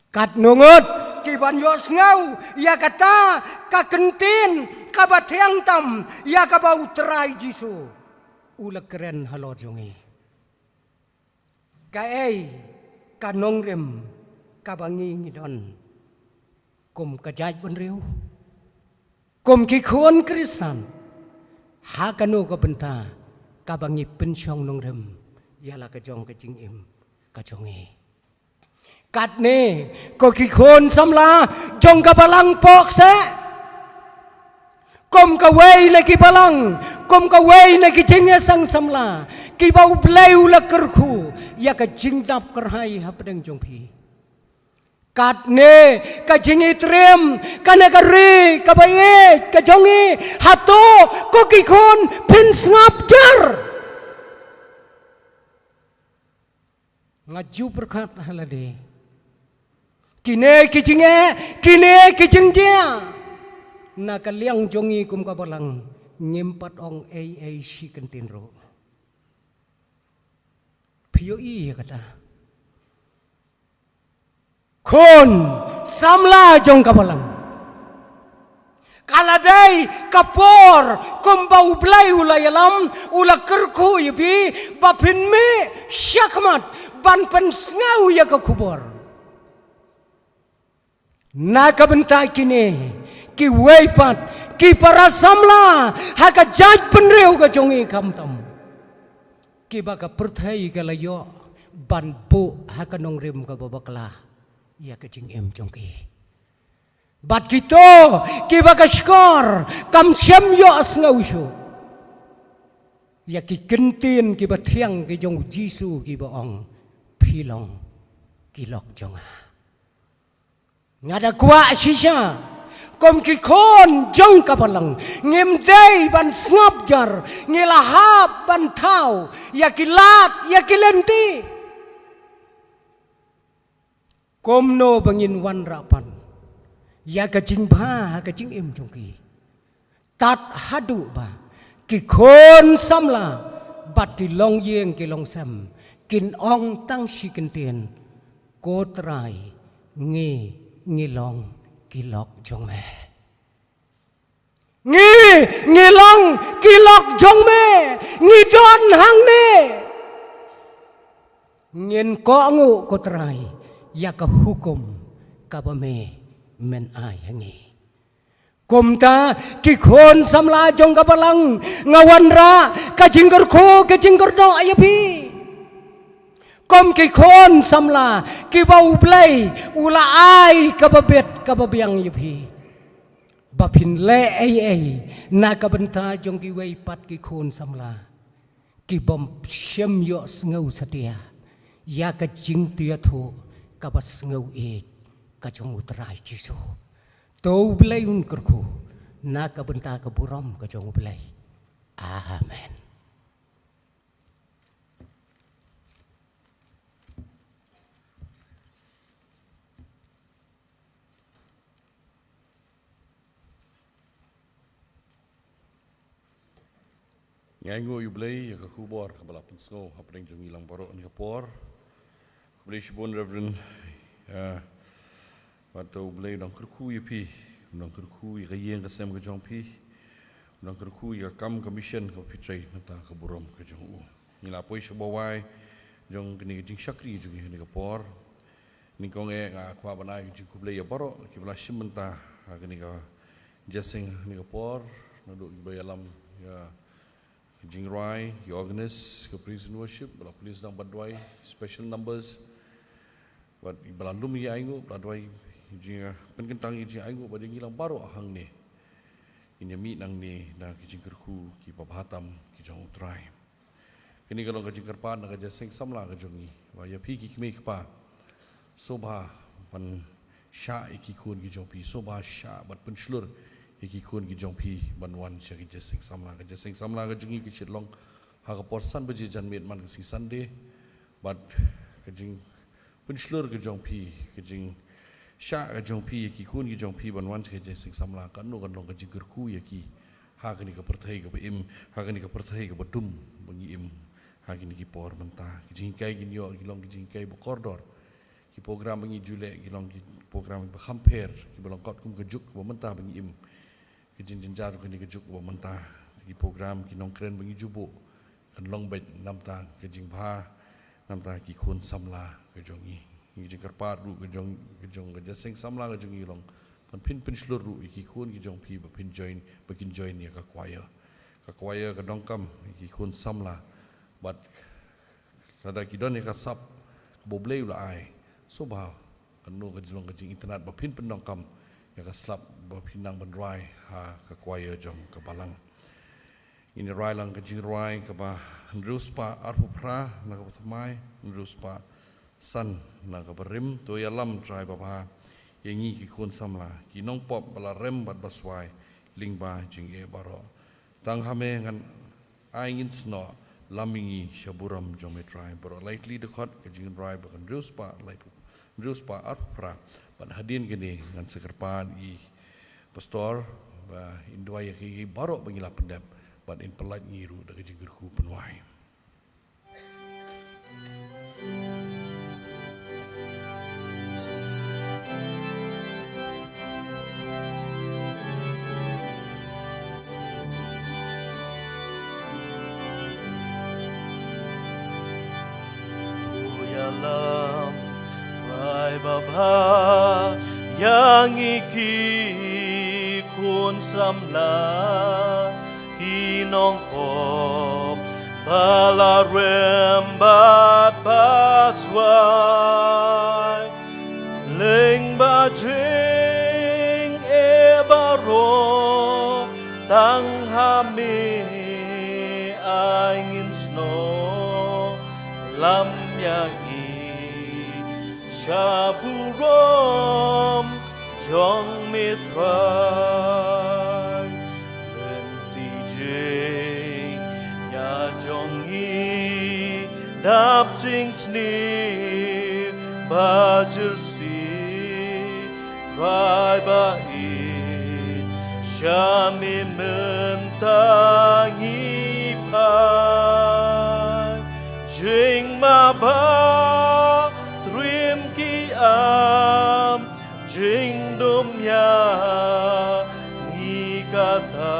kat nungut kiban yos ngau ya kata ka kentin ka batyang tam ya ka bau terai jisu ulah keren halo jongi ka ka nongrem ka bangi ngidon kum kajaj benriu kum kikhuan Kristan hakanu ka benta ka bangi pensyong nongrem yala ka jong ka jingim ka jongi kat ne ko kikhuan samla jong ka balang pok se kom ka wei na ki balang kom ka wei na ki jingya sang samla ki bau bleu la kerku ya ka jingdap kerhai hapdeng jongpi kat ne ka jingi trem kana ka ri ka baye ka jongi hato ko ki khon pin ngap jar ngaju berkat halade kine ki jingja na ka liang jongi kum ka balang ngimpat ong si kentinro pio kata kon samla jong ka balang kaladai kapor kumbau blai ulayalam ula kerku yibi bapin me syakmat ban pensngau ya ka kubor na ka bentai kini ki weipat ki para samla haka jaj penreu ka jongi kamtam ki baka perthai ka layo ban bu haka nongrem ka babakla ya ka jingem jongki bat kito ki baka skor kam syam yo asngau shu ya ki kentin ki bathiang ki jong jisu ki baong pilong kilok jonga ngada kwa shisha kom ki khon jong ka balang ngem dei ban ngap jar ngilahap ban thau ya kilat ya kilenti kom no bangin wan rapan ya ka jing bha ka jing em jong ki tat hadu ba ki khon samla bat ki long yeng ki long sam kin ong tang shi kentien ko trai ngi long kilok jong me ngi long kilok jong me ngi don hang ne ngin ko ngu ko trai ya ka hukum ka ba me men ai hangi kumta ki khon samla jong ka balang ngawan ra ka jingger ko ka jingger do ayapi kom ki khon samla ki bau blai ula ai ka babet ka babiang yupi bapin le na ka benta jong ki wei pat ki khon samla ki bom shem yo ngau satia ya ka jing tia thu ka bas ngau ka jong utrai jisu to blai un kerku na ka benta ka buram ka jong blai amen. Ngai ngo yublei ya ka kubor ka bala pensngo hapdeng jong ilang baro ni kapor kublei shibon reverend wato blei dang kerku yipi dang kerku ya yeng ka sem ka jong pi dang kerku ya kam commission ka pitrai mata ka burom ka jong u nila poi shibawai jong kini jing shakri jong ni kapor ni kong nga kwa banai jing kublei ya baro ki bala shimenta kini ka jesing ni kapor nadu ibai alam ya Jing Rai, the organist, the praise and worship, bala police dang badwai, special numbers, but bala lumi aingo, badwai jing penkentang jing aingo, bada ngilang baro ahang ni, inya mi nang ni na kijing kerku ki pabahatam ki jong utrai. Kini kalau kajing kerpan nak jaseng samla kajongi, waya pi ki kme kpa, sobha pan sha iki kun ki jong pi, sobha sha bat penslur. Iki kun ki jong pi banwan sya ki jaseng samla ka jongi ki chitlong Hakapor san baji janmit man kasi Sunday, but kajing penslur kajong pi, kajing syak kajong pi ki kun kajong pi banwan kajing sing samla kan no kan long kajing kerku ki hakani ka perthai ka im hakani ka perthai ka badum bangi im hakini ki por mentah kajing kai gin yo gilong kajing kai bokordor ki program bangi jule gilong ki program ba khamper ki balong kot kum kajuk ba mentah bangi im kajing jinjar kani kajuk ba mentah ki program ki nong kren bangi jubo kan long bet namta kajing bha namta ki khun samla kajong i kajing karpat ru kajong kajaseng samla kajong i long pan pin slur ru ki khun kajong pi ba pin join bakin join ya ka choir ka dongkam ki khun samla but sada ki don ka sap boblei la ai so ba kan no kajong kajing internet ba pin dongkam ya ka slap ba pinang ban rai ha ka choir jong ka balang ini rai lang kajing rai ka ba Ruspa arpupra nakapatamay Ruspa san nakaparim to yalam try baba yengi ki kun samla ki nong pop bala rem bat baswai lingba jing e baro tang hame ngan aingin sno lamingi shaburam jome try baro likely the khot kajing rai bakan Ruspa arpupra ban hadin gini ngan sekerpan i pastor ba indwai ki baro bangila pendap but in pelat ngiru da kajing gerku penwai Uyalam Rai Baba yang iki kun samla kinong pop bala rembat paswai ling bajing e baro tang hami angin snow lam yangi shaburom jong mitrai Dap jing sni bajer si try ba i shami mentangi pai jing ma ba trim ki am jing dum ya ngi kata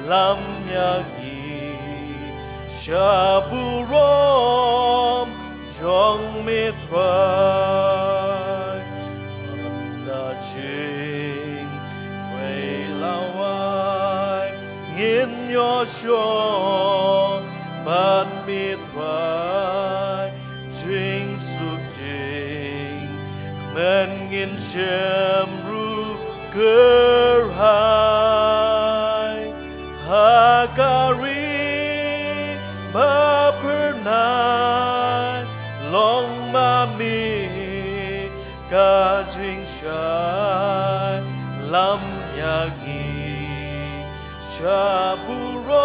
lam ya Shaburom jong mitrai anda jing wei lawai ngin yo shong ban mitrai jing suk jing men ngin shem ru gerhai hagari Bapernai long mami kajing shai lam yagi shaburom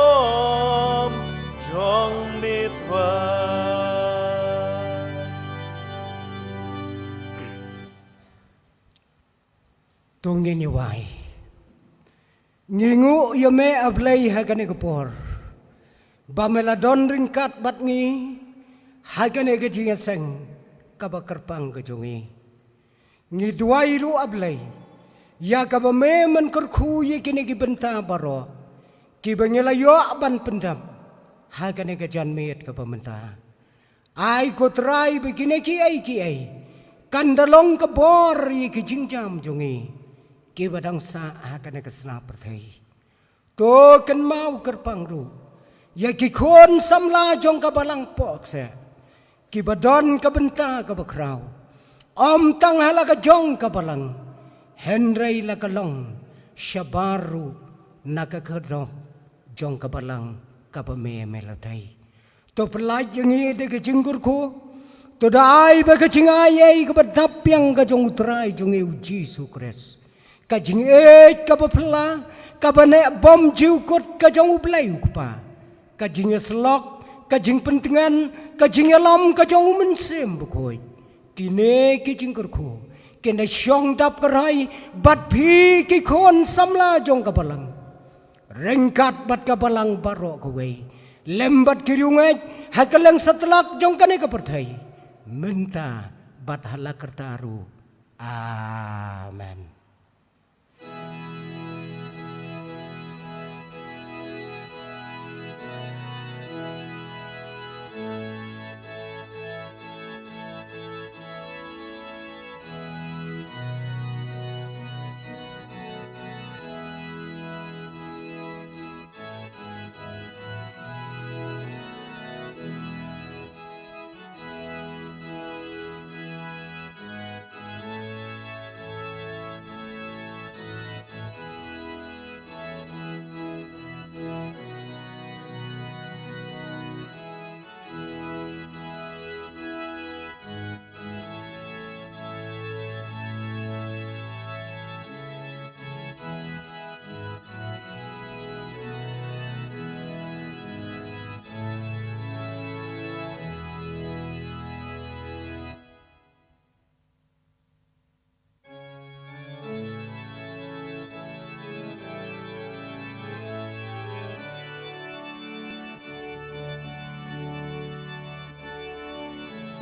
jong mitrai tungin iwai ngingu yame ablay hagane kapor Bamela don ringkat bat ngi hagane gajinga seng kabakarpang gajongi ngi duai ru ablay ya kabame man kerku ye kini gibenta baro kibangela yo ban pendam hagane gajan met kabamenta ai ko trai begine ki ai kandalong kabor ye kijingjam jongi kibadang sa hagane kasna perthai to kan mau kerpang ru ya kikon samla jong kabalang pok se kibadon kabenta kabakraw om tang halaga jong kabalang henry lakalong shabaru nakakedom jong kabalang kabame melatai to pelaj ngi de kejinggur ko to dai ba kejingai kabadap yang kajong utrai jong uji sukres kajing kabapla kabane bom jiukut kajong ublai ukpa kajing selok kajing pentingan kajing alam kajong mensem bukoi kine kijing kerku kene syong dap kerai bat pi ki kon samla jong kabalang rengkat bat kabalang barok kowe lembat kiriungai hakalang setelak jong kane kepertai menta bat halak kertaru amen.